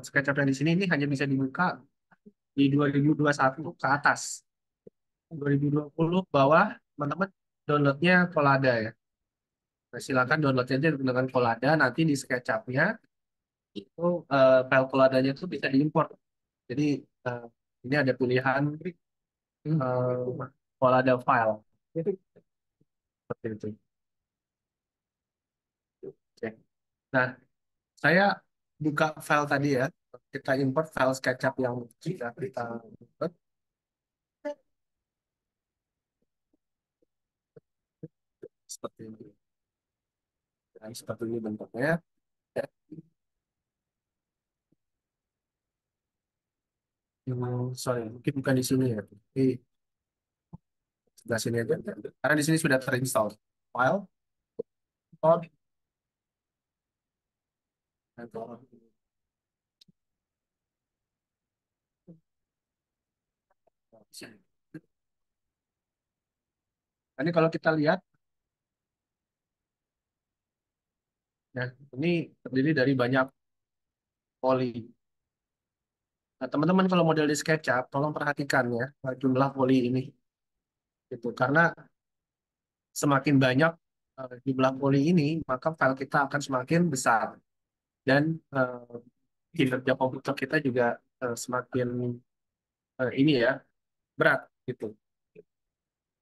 SketchUp yang di sini ini hanya bisa dibuka di 2021 ke atas. 2020 bawah, teman-teman downloadnya Collada ya. Nah, silakan download aja dengan Collada. Nanti di SketchUp-nya itu file Colladanya itu bisa diimport. Jadi eh, ini ada pilihan Collada file seperti itu. Oke. Nah, saya buka file tadi ya. Kita import file SketchUp yang sudah kita import seperti ini. Nah, seperti ini bentuknya. Ya. Sorry, mungkin bukan di sini ya. Di sebelah sini aja. Karena di sini sudah terinstall. File, import, import. Ini kalau kita lihat, ya, ini terdiri dari banyak poli. Nah, teman-teman kalau model di SketchUp, tolong perhatikan ya jumlah poli ini. Gitu. Karena semakin banyak jumlah poli ini, maka file kita akan semakin besar. Dan kinerja komputer kita juga semakin ini ya, berat gitu.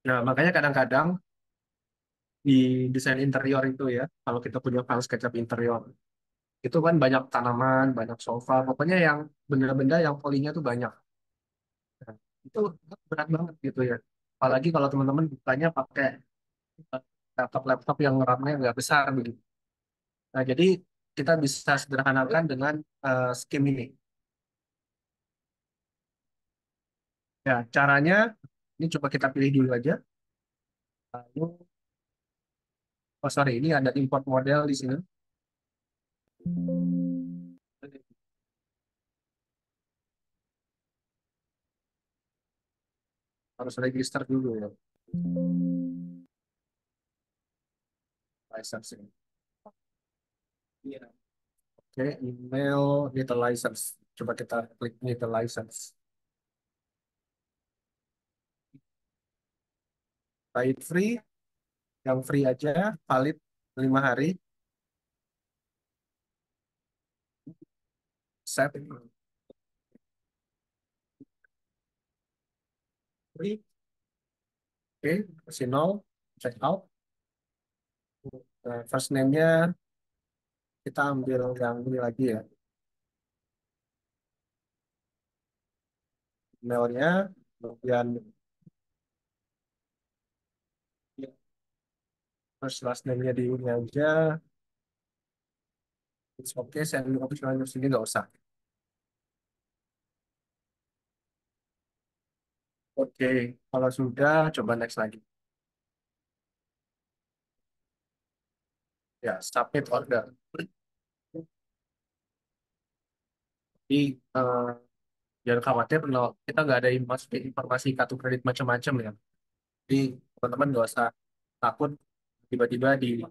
Nah, makanya kadang-kadang di desain interior itu ya, kalau kita punya file SketchUp interior, itu kan banyak tanaman, banyak sofa, pokoknya yang benda-benda yang polinya tuh banyak. Nah, itu berat banget gitu ya. Apalagi kalau teman-teman bukanya pakai eh, laptop-laptop yang RAM-nya nggak besar begitu. Nah, jadi kita bisa sederhanakan dengan skim ini. Ya, caranya ini coba kita pilih dulu aja. Lalu, oh sorry, ini ada import model di sini. Harus register dulu ya, license ini. Iya. Oke, email need a license. Coba kita klik need a license. Try free, yang free aja, valid 5 hari. Set, free. Oke, kasih nol, check out. Nah, first name-nya kita ambil yang ini lagi ya. Emailnya, kemudian first last name-nya di ini aja. It's okay, saya ambil optional sini nggak usah. Oke, kalau sudah, coba next lagi. Ya, submit order. Jadi, jangan khawatir kalau kita nggak ada informasi kartu kredit macam-macam ya. Jadi, teman-teman nggak usah takut tiba-tiba di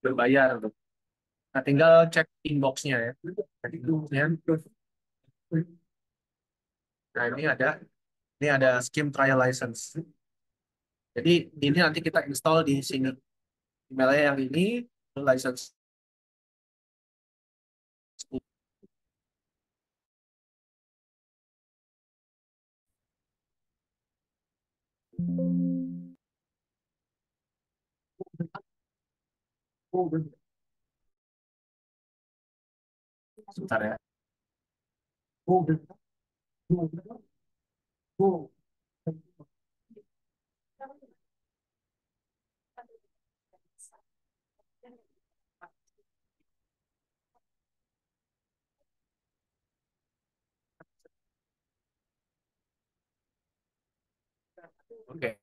berbayar. Gitu. Nah, tinggal cek inbox-nya ya. Cek inbox-nya. Nah, ini ada scheme trial license. Jadi, ini nanti kita install di sini. Emailnya yang ini, license. Sebentar ya. Oke.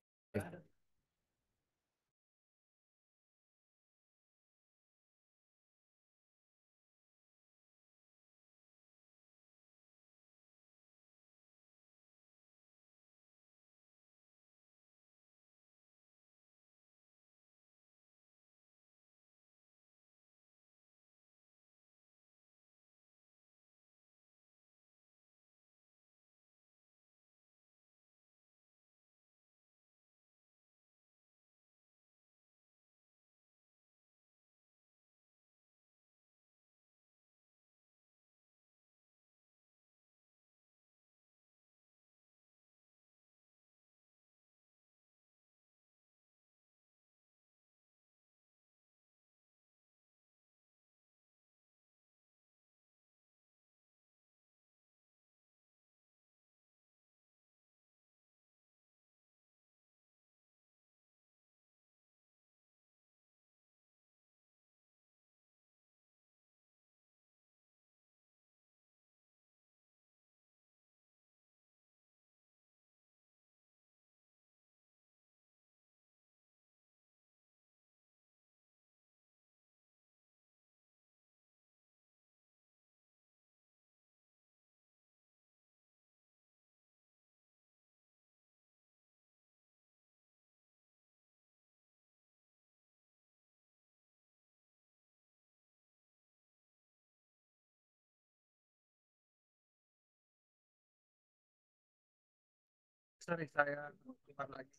Sorry, saya bukan lagi.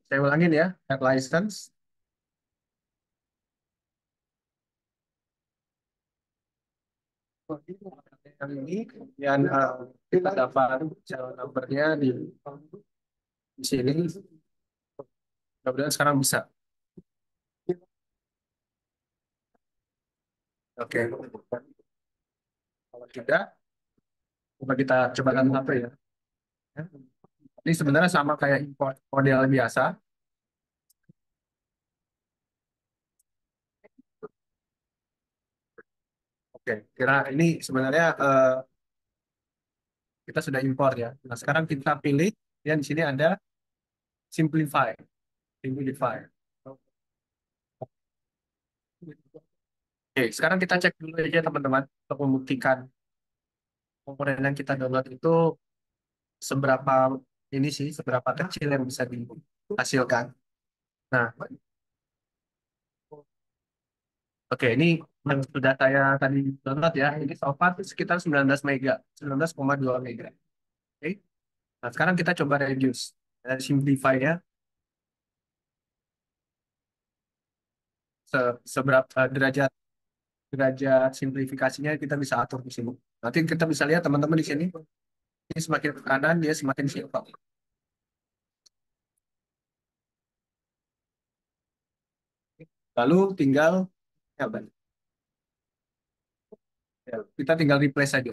Saya ulangin ya, add license. Yang ini, kemudian kita dapat serial numbernya di sini. Kemudian sekarang bisa. Oke. Kalau tidak, coba kita coba satu ya. Ini sebenarnya sama kayak import model biasa. Oke, kira ini sebenarnya kita sudah import ya. Nah, sekarang kita pilih yang di sini ada simplify. Simplify. Oke, sekarang kita cek dulu aja teman-teman untuk membuktikan komponen yang kita download itu seberapa ini sih, seberapa kecil yang bisa dihasilkan. Nah, oke, ini yang sudah saya tadi download ya. Ini so far sekitar 19 mega, 19,2 mega. Oke. Nah, sekarang kita coba reduce. Dari simplify ya, seberapa derajat derajat simplifikasinya kita bisa atur di sini. Nanti kita bisa lihat teman-teman di sini, ini semakin ke kanan dia semakin simple. Lalu tinggal ya, Bang. Ya, kita tinggal replace saja.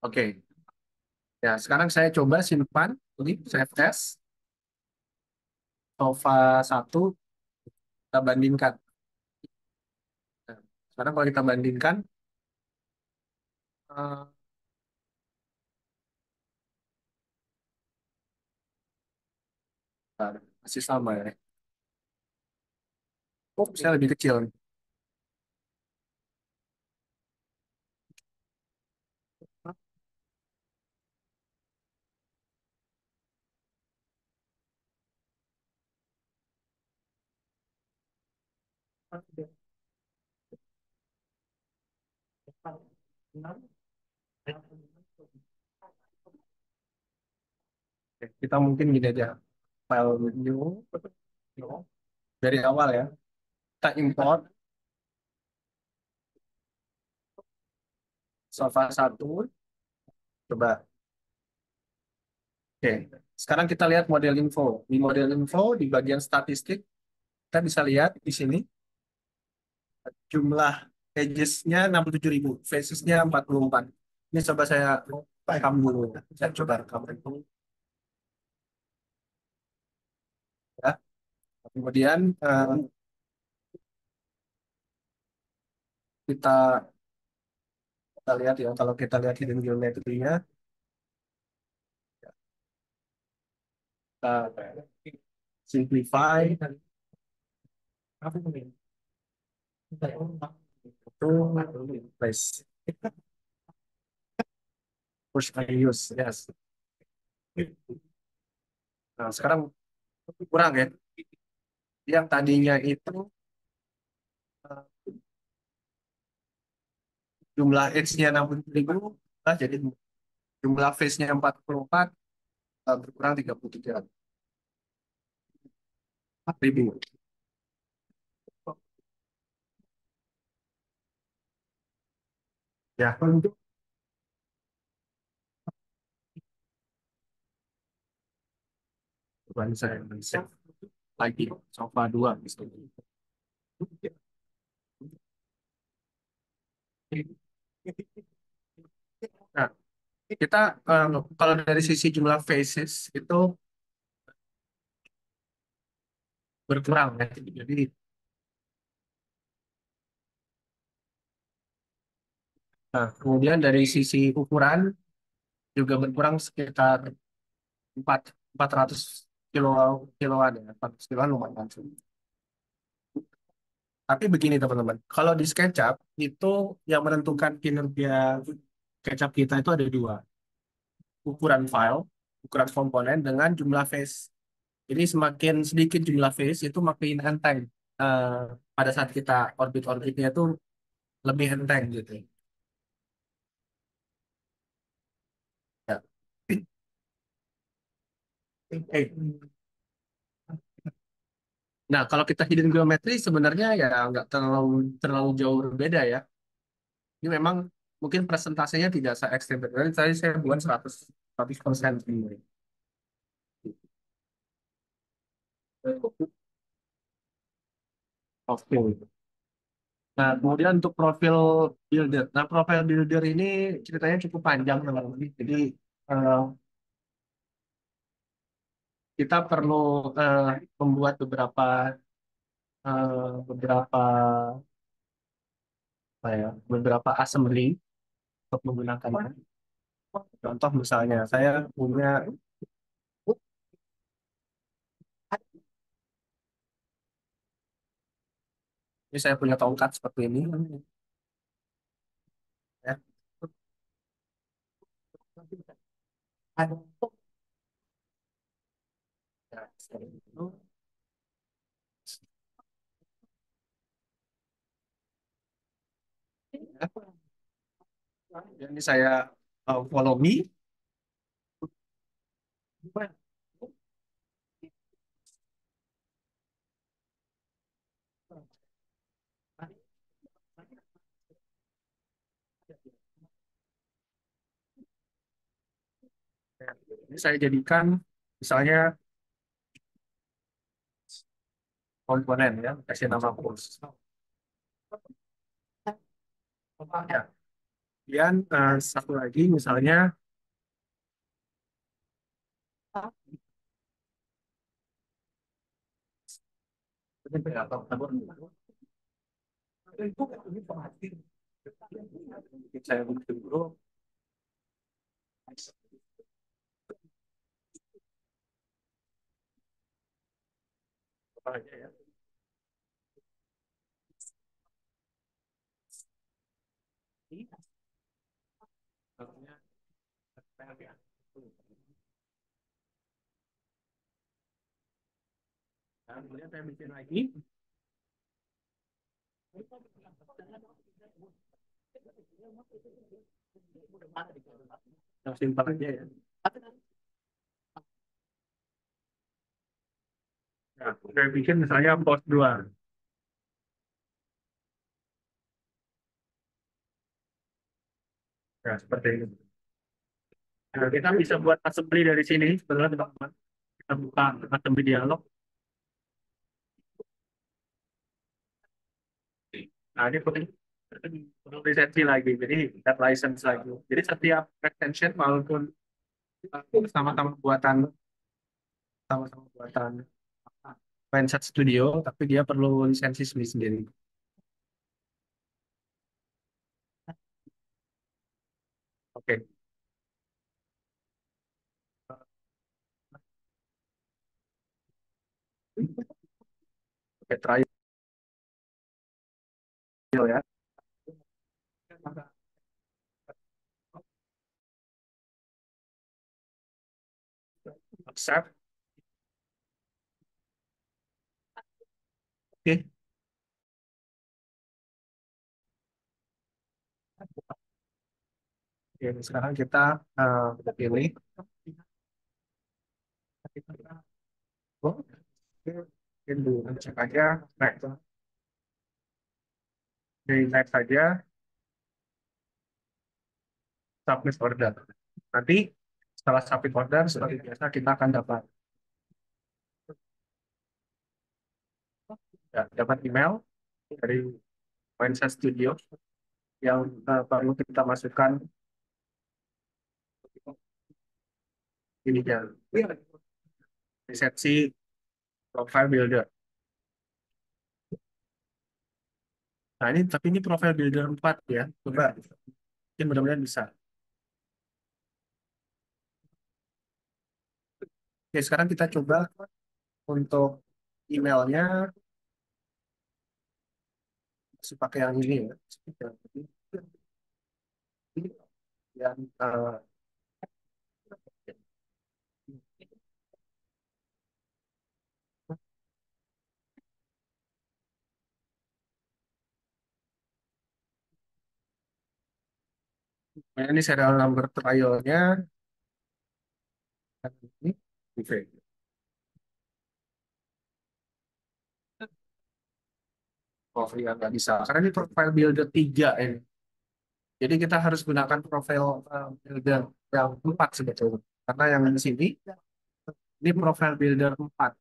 Oke. Ya, sekarang saya coba simpan ini save as Sofa satu kita bandingkan. Nah, sekarang kalau kita bandingkan eh, nah, masih sama ya. Oh, saya lebih kecil. Oke, kita mungkin gini aja. File new dari awal ya. Kita import Sofa satu. Coba. Oke. Sekarang kita lihat model info. Di model info di bagian statistik kita bisa lihat di sini jumlah pages-nya 67.000, faces-nya 44. Ini coba saya rekam dulu. Saya coba rekam dulu ya. Kemudian kita kita lihat ya, kalau kita lihat hidden geometry-nya, kita simplify, itu place. Push I use, yes. Nah, sekarang kurang ya. Yang tadinya itu eh, jumlah edge-nya 60.000, jadi jumlah face-nya 44, berkurang 33.000. Ya, untuk coba saya save lagi Sofa 2 misalnya. Nah, kita kalau dari sisi jumlah faces itu berkurang ya. Jadi nah, kemudian dari sisi ukuran juga berkurang sekitar 4 400 kilo kiloan ya. 400 kiloan lumayan. Tapi begini teman-teman, kalau di SketchUp itu yang menentukan kinerja SketchUp kita itu ada dua, ukuran file ukuran komponen dengan jumlah phase. Jadi semakin sedikit jumlah phase itu makin enteng. Eh, Pada saat kita orbit-orbitnya itu lebih enteng gitu. Ya. Oke. Nah, kalau kita hidden geometry sebenarnya ya nggak terlalu terlalu jauh berbeda ya. Ini memang mungkin presentasinya tidak se ekstrim. Tapi saya buat 100% ini. Oke. Nah, kemudian untuk profil builder. Nah, profil builder ini ceritanya cukup panjang teman-teman. Jadi eh, kita perlu eh, membuat beberapa apa ya, beberapa assembly untuk menggunakannya. Contoh misalnya saya punya saya punya tongkat seperti ini ya. Ya, seperti itu. Ya, ini saya follow me. Ya, ini saya jadikan misalnya komponen ya, kasih nama post. Ya, kemudian satu lagi misalnya saya bikin dulu apa aja ya. Contohnya, nah, kemudian saya bikin lagi yang simpel aja ya. Nah, saya bikin misalnya post 2. Nah, seperti ini. Nah, kita bisa buat assembly dari sini sebenarnya teman-teman. Kita buka assembly dialog. Nah, ini perlu lisensi lagi. Jadi kita license lagi. Jadi setiap extension walaupun sama-sama buatan Mindset Studio, tapi dia perlu lisensi sendiri. Oke, oke, trial ya. Accept. Oke, oke. Sekarang kita pilih. Oke, mungkin dulu cek aja. Next. Di next saja, submit order. Nanti setelah submit order, seperti biasa kita akan dapat email dari Mindset Studio yang perlu kita masukkan ini ya, di seksi profile builder. Nah ini tapi ini profile builder 4 ya. Coba mungkin mudah-mudahan bisa. Oke, sekarang kita coba untuk emailnya masih pakai yang ini ya. Yang Nah, ini serial number trialnya. Ini, oke. Oh iya, nggak bisa. Karena ini profile builder 3 ini. Jadi kita harus gunakan profile builder yang 4 sebetulnya. Karena yang di sini, ini profile builder 4.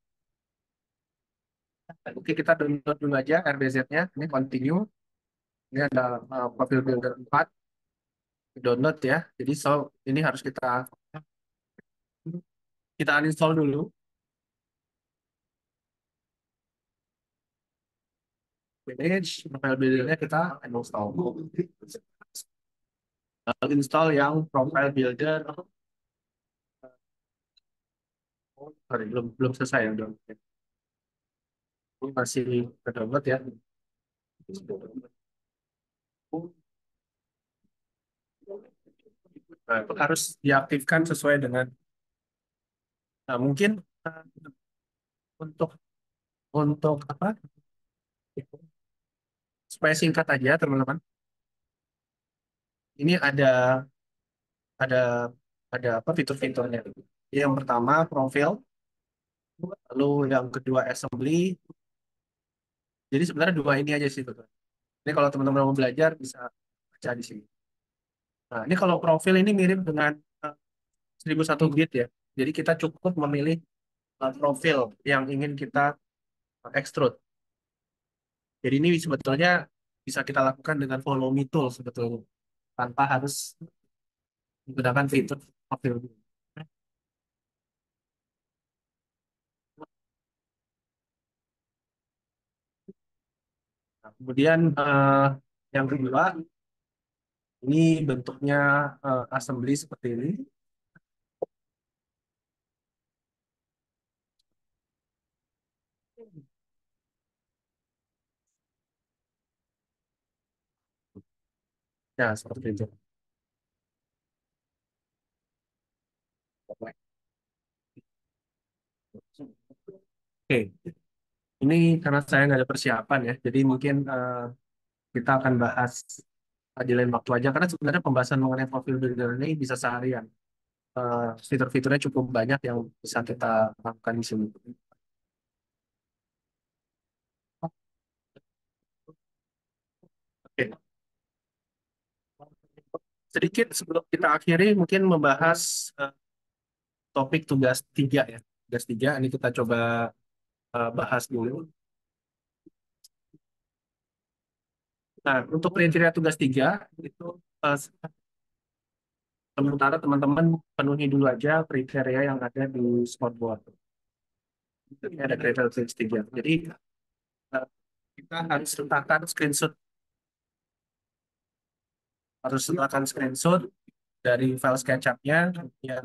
Oke, kita download dulu aja RBZ-nya. Ini continue. Ini ada profile builder 4. Download ya. Jadi ini harus kita kita uninstall dulu. Manage profile builder-nya kita uninstall. Lalu install yang profile builder. Oh, sorry, belum belum selesai ya, belum. Ini masih ke download ya. Nah, itu harus diaktifkan sesuai dengan mungkin uh, untuk apa supaya singkat aja teman-teman. Ini ada ada apa fitur-fiturnya. Yang pertama profil, lalu yang kedua assembly. Jadi sebenarnya dua ini aja sih betul. Ini kalau teman-teman mau belajar bisa baca di sini. Nah, ini kalau profil ini mirip dengan uh, 1001 git ya. Jadi kita cukup memilih profil yang ingin kita extrude. Jadi ini sebetulnya bisa kita lakukan dengan follow me tool sebetulnya tanpa harus menggunakan fitur profil. Nah, kemudian yang kedua ini bentuknya assembly seperti ini. Ya seperti itu. Oke, ini karena saya nggak ada persiapan ya, jadi mungkin kita akan bahas di lain waktu aja karena sebenarnya pembahasan mengenai profil builder ini bisa seharian. Fitur-fiturnya cukup banyak yang bisa kita lakukan di sini. Oke, sedikit sebelum kita akhiri mungkin membahas topik tugas 3 ya. Tugas 3 ini kita coba bahas dulu. Nah, untuk kriteria tugas 3 itu eh, sementara teman-teman penuhi dulu aja kriteria yang ada di scoreboard. Ini ada kriteria tugas 3. Jadi eh, kita harus letakkan screenshot dari file SketchUp-nya. Ya,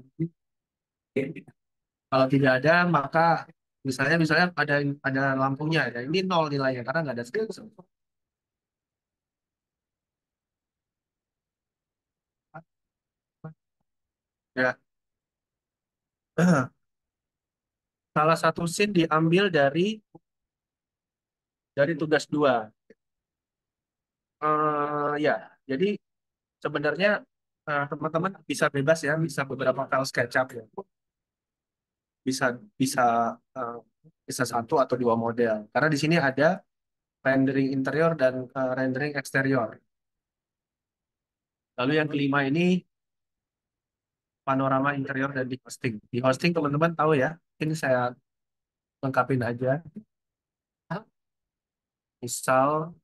kalau tidak ada, maka misalnya ada lampunya ya. Ini nol nilainya karena nggak ada screenshot. Ya, salah satu scene diambil dari tugas 2. Ya, jadi sebenarnya teman-teman bisa bebas ya, bisa beberapa file SketchUp ya, bisa bisa eh, bisa satu atau dua model. Karena di sini ada rendering interior dan rendering eksterior. Lalu yang kelima ini panorama interior dan di hosting. Di hosting teman-teman tahu ya, ini saya lengkapin aja. Misal,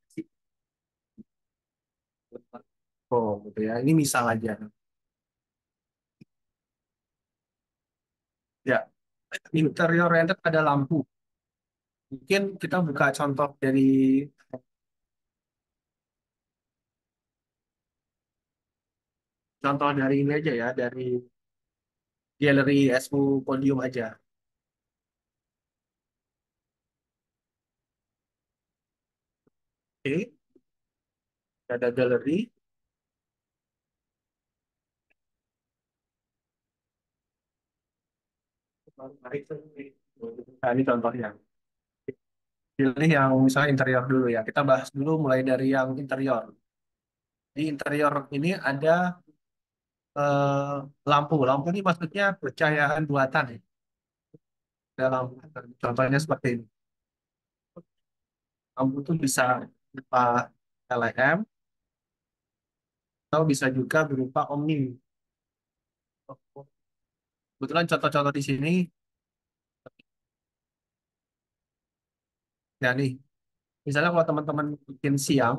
oh gitu ya, ini misal aja. Ya, interior rendered ada lampu. Mungkin kita buka contoh dari ini aja ya, dari galeri SU Podium aja. Oke, ada galeri. Nah, ini contohnya. Pilih yang misalnya interior dulu ya. Kita bahas dulu mulai dari yang interior. Di interior ini ada eh, lampu. Lampu ini maksudnya pencahayaan buatan ya. Dalam contohnya seperti ini. Lampu itu bisa berupa LEM atau bisa juga berupa omni. Kebetulan contoh-contoh di sini, ya nih, misalnya kalau teman-teman bikin siang,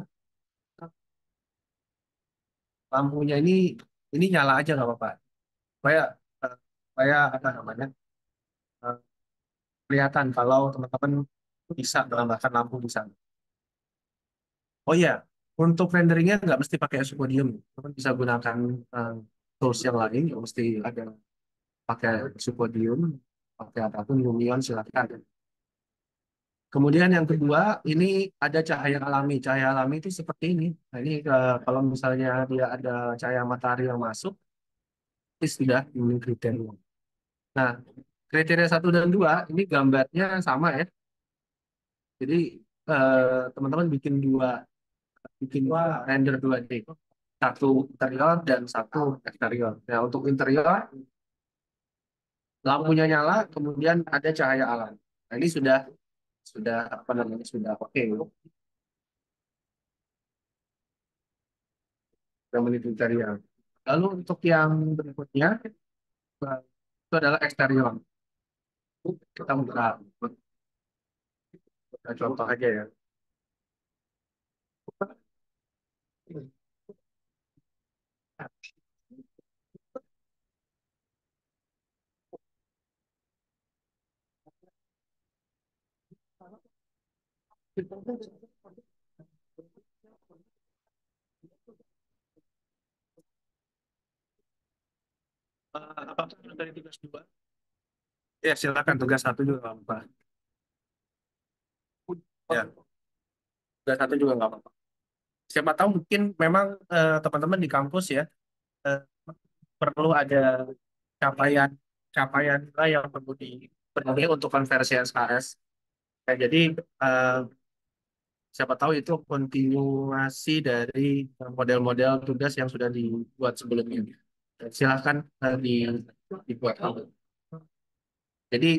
lampunya ini nyala aja nggak apa-apa. Supaya, eh, supaya apa namanya, eh, kelihatan kalau teman-teman bisa menambahkan lampu di sana. Oh iya, untuk renderingnya nggak mesti pakai Podium. Teman bisa gunakan eh, tools yang lain, nggak mesti ada pakai Podium, pakai apapun, Lumion silakan. Kemudian yang kedua, ini ada cahaya alami. Cahaya alami itu seperti ini. Nah, ini kalau misalnya dia ada cahaya matahari yang masuk, itu sudah ini kriteria. Nah, kriteria satu dan dua ini gambarnya sama ya. Jadi teman-teman bikin dua render 2D, satu interior dan satu eksterior. Nah, untuk interior lampunya nyala, kemudian ada cahaya alam. Nah, ini sudah apa namanya sudah oke, sudah menit interior. Lalu untuk yang berikutnya itu adalah eksterior. Kita buka contoh aja ya. Apakah dari tugas dua? Ya silakan tugas satu juga nggak apa-apa. Ya, tugas satu juga nggak apa-apa. Siapa tahu mungkin memang teman-teman di kampus ya eh, perlu ada capaian capaian nilai yang perlu dipenuhi untuk konversi SKS. Ya, jadi eh, siapa tahu itu kontinuasi dari model-model tugas yang sudah dibuat sebelumnya. Silahkan dibuat. Jadi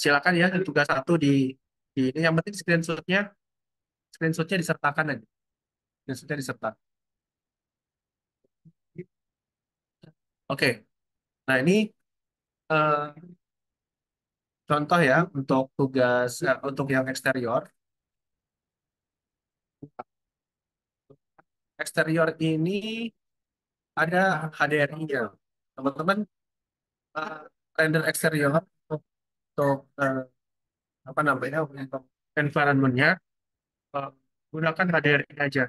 silakan ya tugas satu di ini yang penting screenshotnya disertakan aja. Screenshotnya disertakan. Oke. Nah ini eh, contoh ya untuk untuk yang eksterior. Eksterior ini ada HDRI-nya. Teman-teman eh, render eksterior untuk apa namanya untuk environment-nya eh, gunakan HDRI aja.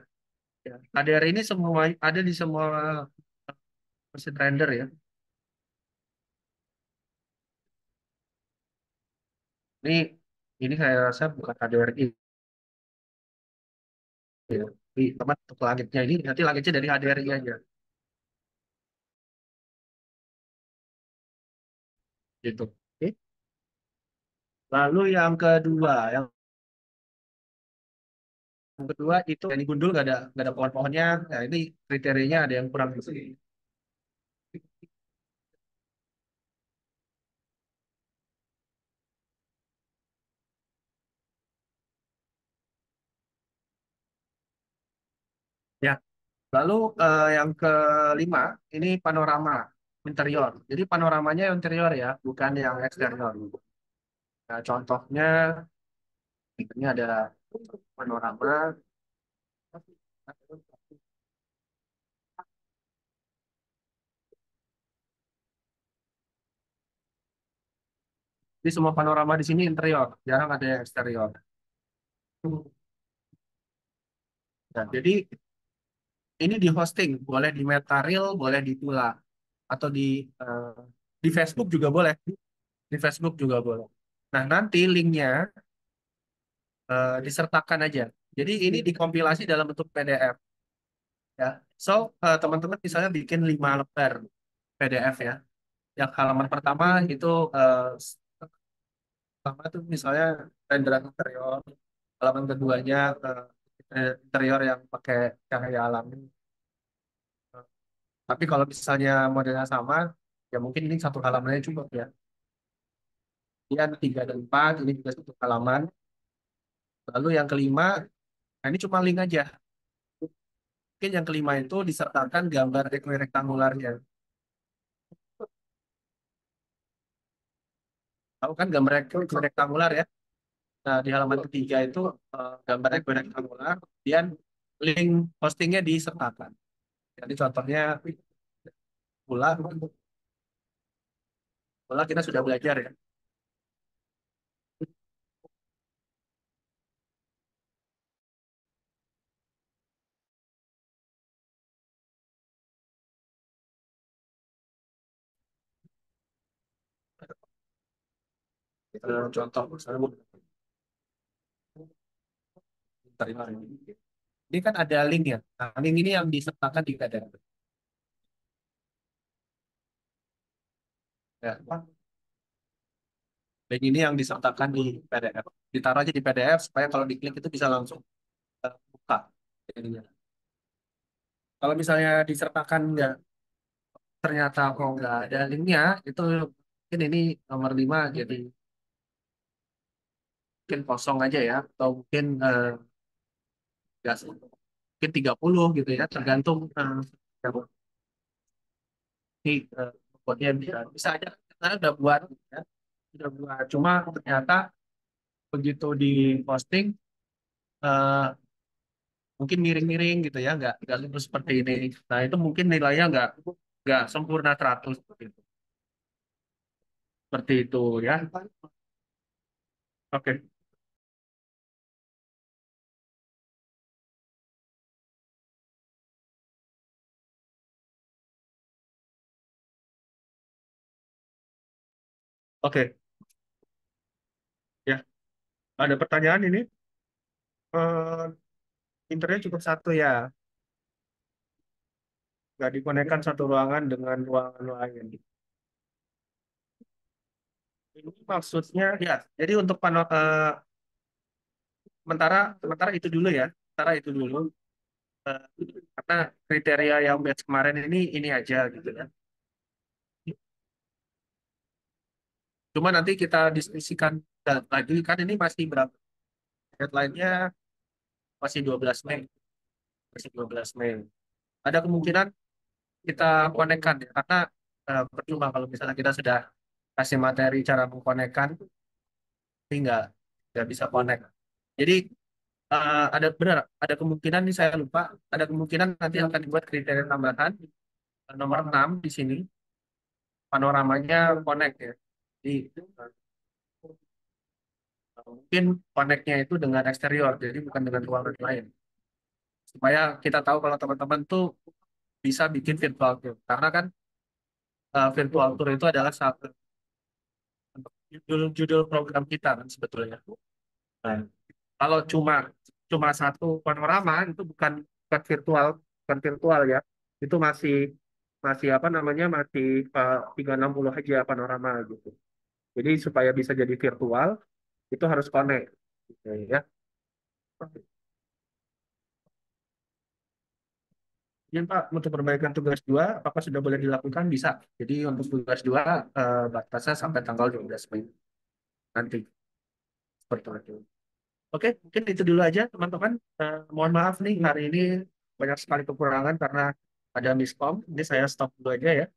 Ya. HDRI ini semua ada di semua mesin render ya. Ini ini saya rasa bukan HDRI ya. Di tempat untuk langitnya ini nanti langitnya dari HDRI aja gitu. Oke. Lalu yang kedua itu yang gundul nggak ada pohon-pohonnya. Nah ini kriterianya ada yang kurang di sini. Ya. Lalu yang kelima ini panorama interior. Jadi panoramanya interior ya, bukan yang eksterior. Nah, contohnya ini ada panorama. Jadi semua panorama di sini interior, jarang ada yang eksterior. Nah, jadi ini di hosting, boleh di Metareal, boleh di Tula, atau eh, di Facebook juga boleh. Di Facebook juga boleh. Nah, nanti linknya disertakan aja. Jadi ini dikompilasi dalam bentuk PDF ya. So, teman-teman misalnya bikin 5 lembar PDF ya. Yang halaman pertama itu pertama itu misalnya renderan interior, halaman keduanya interior yang pakai cahaya alami. Tapi kalau misalnya modelnya sama, ya mungkin ini satu halamannya cukup ya. Kemudian 3 dan 4, ini juga satu halaman. Lalu yang kelima, nah ini cuma link aja. Mungkin yang kelima itu disertakan gambar rektangularnya. Tahu kan gambar rektangular ya? Nah, di halaman ketiga itu gambar rektangular, kemudian link postingnya disertakan. Jadi contohnya pula, pula kita sudah belajar ya. Contoh misalnya, bentar, ini kan ada link ya. Nah, link ini yang disertakan di PDF. Ya, link ini yang disertakan di PDF. Ditaruh aja di PDF supaya kalau diklik itu bisa langsung buka. Jadinya. Kalau misalnya disertakan nggak, ternyata kok nggak ada linknya, itu mungkin ini nomor 5 jadi mungkin kosong aja ya, atau mungkin nggak mungkin 30 gitu ya, tergantung ini buatnya bisa aja kita udah buat ya, udah buat. Cuma ternyata begitu di posting eh, mungkin miring-miring gitu ya, nggak lurus seperti ini. Nah itu mungkin nilainya nggak sempurna 100 gitu. Seperti itu ya. Oke, oke ya. Ada pertanyaan ini? Eh, Internet cukup satu ya, nggak dikonekkan satu ruangan dengan ruangan lain. Ini maksudnya ya. Jadi untuk sementara sementara itu dulu ya. Sementara itu dulu. Eh, Karena kriteria yang batch kemarin ini aja gitu ya. Cuma nanti kita diskusikan lagi kan ini masih berapa? Deadline-nya masih 12 Mei. Masih 12 Mei. Ada kemungkinan kita konekkan ya. Karena percuma kalau misalnya kita sudah kasih materi cara mengkonekkan, tapi nggak bisa connect. Jadi ada benar, ada kemungkinan nih saya lupa, ada kemungkinan nanti akan dibuat kriteria tambahan nomor 6 di sini panoramanya connect ya. Jadi mungkin connect-nya itu dengan eksterior, jadi bukan dengan ruangan lain. Supaya kita tahu kalau teman-teman tuh bisa bikin virtual tour. Karena kan virtual tour itu adalah satu judul program kita kan sebetulnya. Nah, kalau cuma cuma satu panorama itu bukan virtual, bukan virtual ya. Itu masih masih apa namanya masih 360 aja panorama gitu. Jadi supaya bisa jadi virtual itu harus connect gitu ya. Jadi Pak, untuk perbaikan tugas 2 apakah sudah boleh dilakukan? Bisa. Jadi untuk tugas 2 batasnya sampai tanggal 12 Mei nanti seperti itu. Oke, mungkin itu dulu aja teman-teman. Mohon maaf nih hari ini banyak sekali kekurangan karena ada miskom. Ini saya stop dulu aja ya.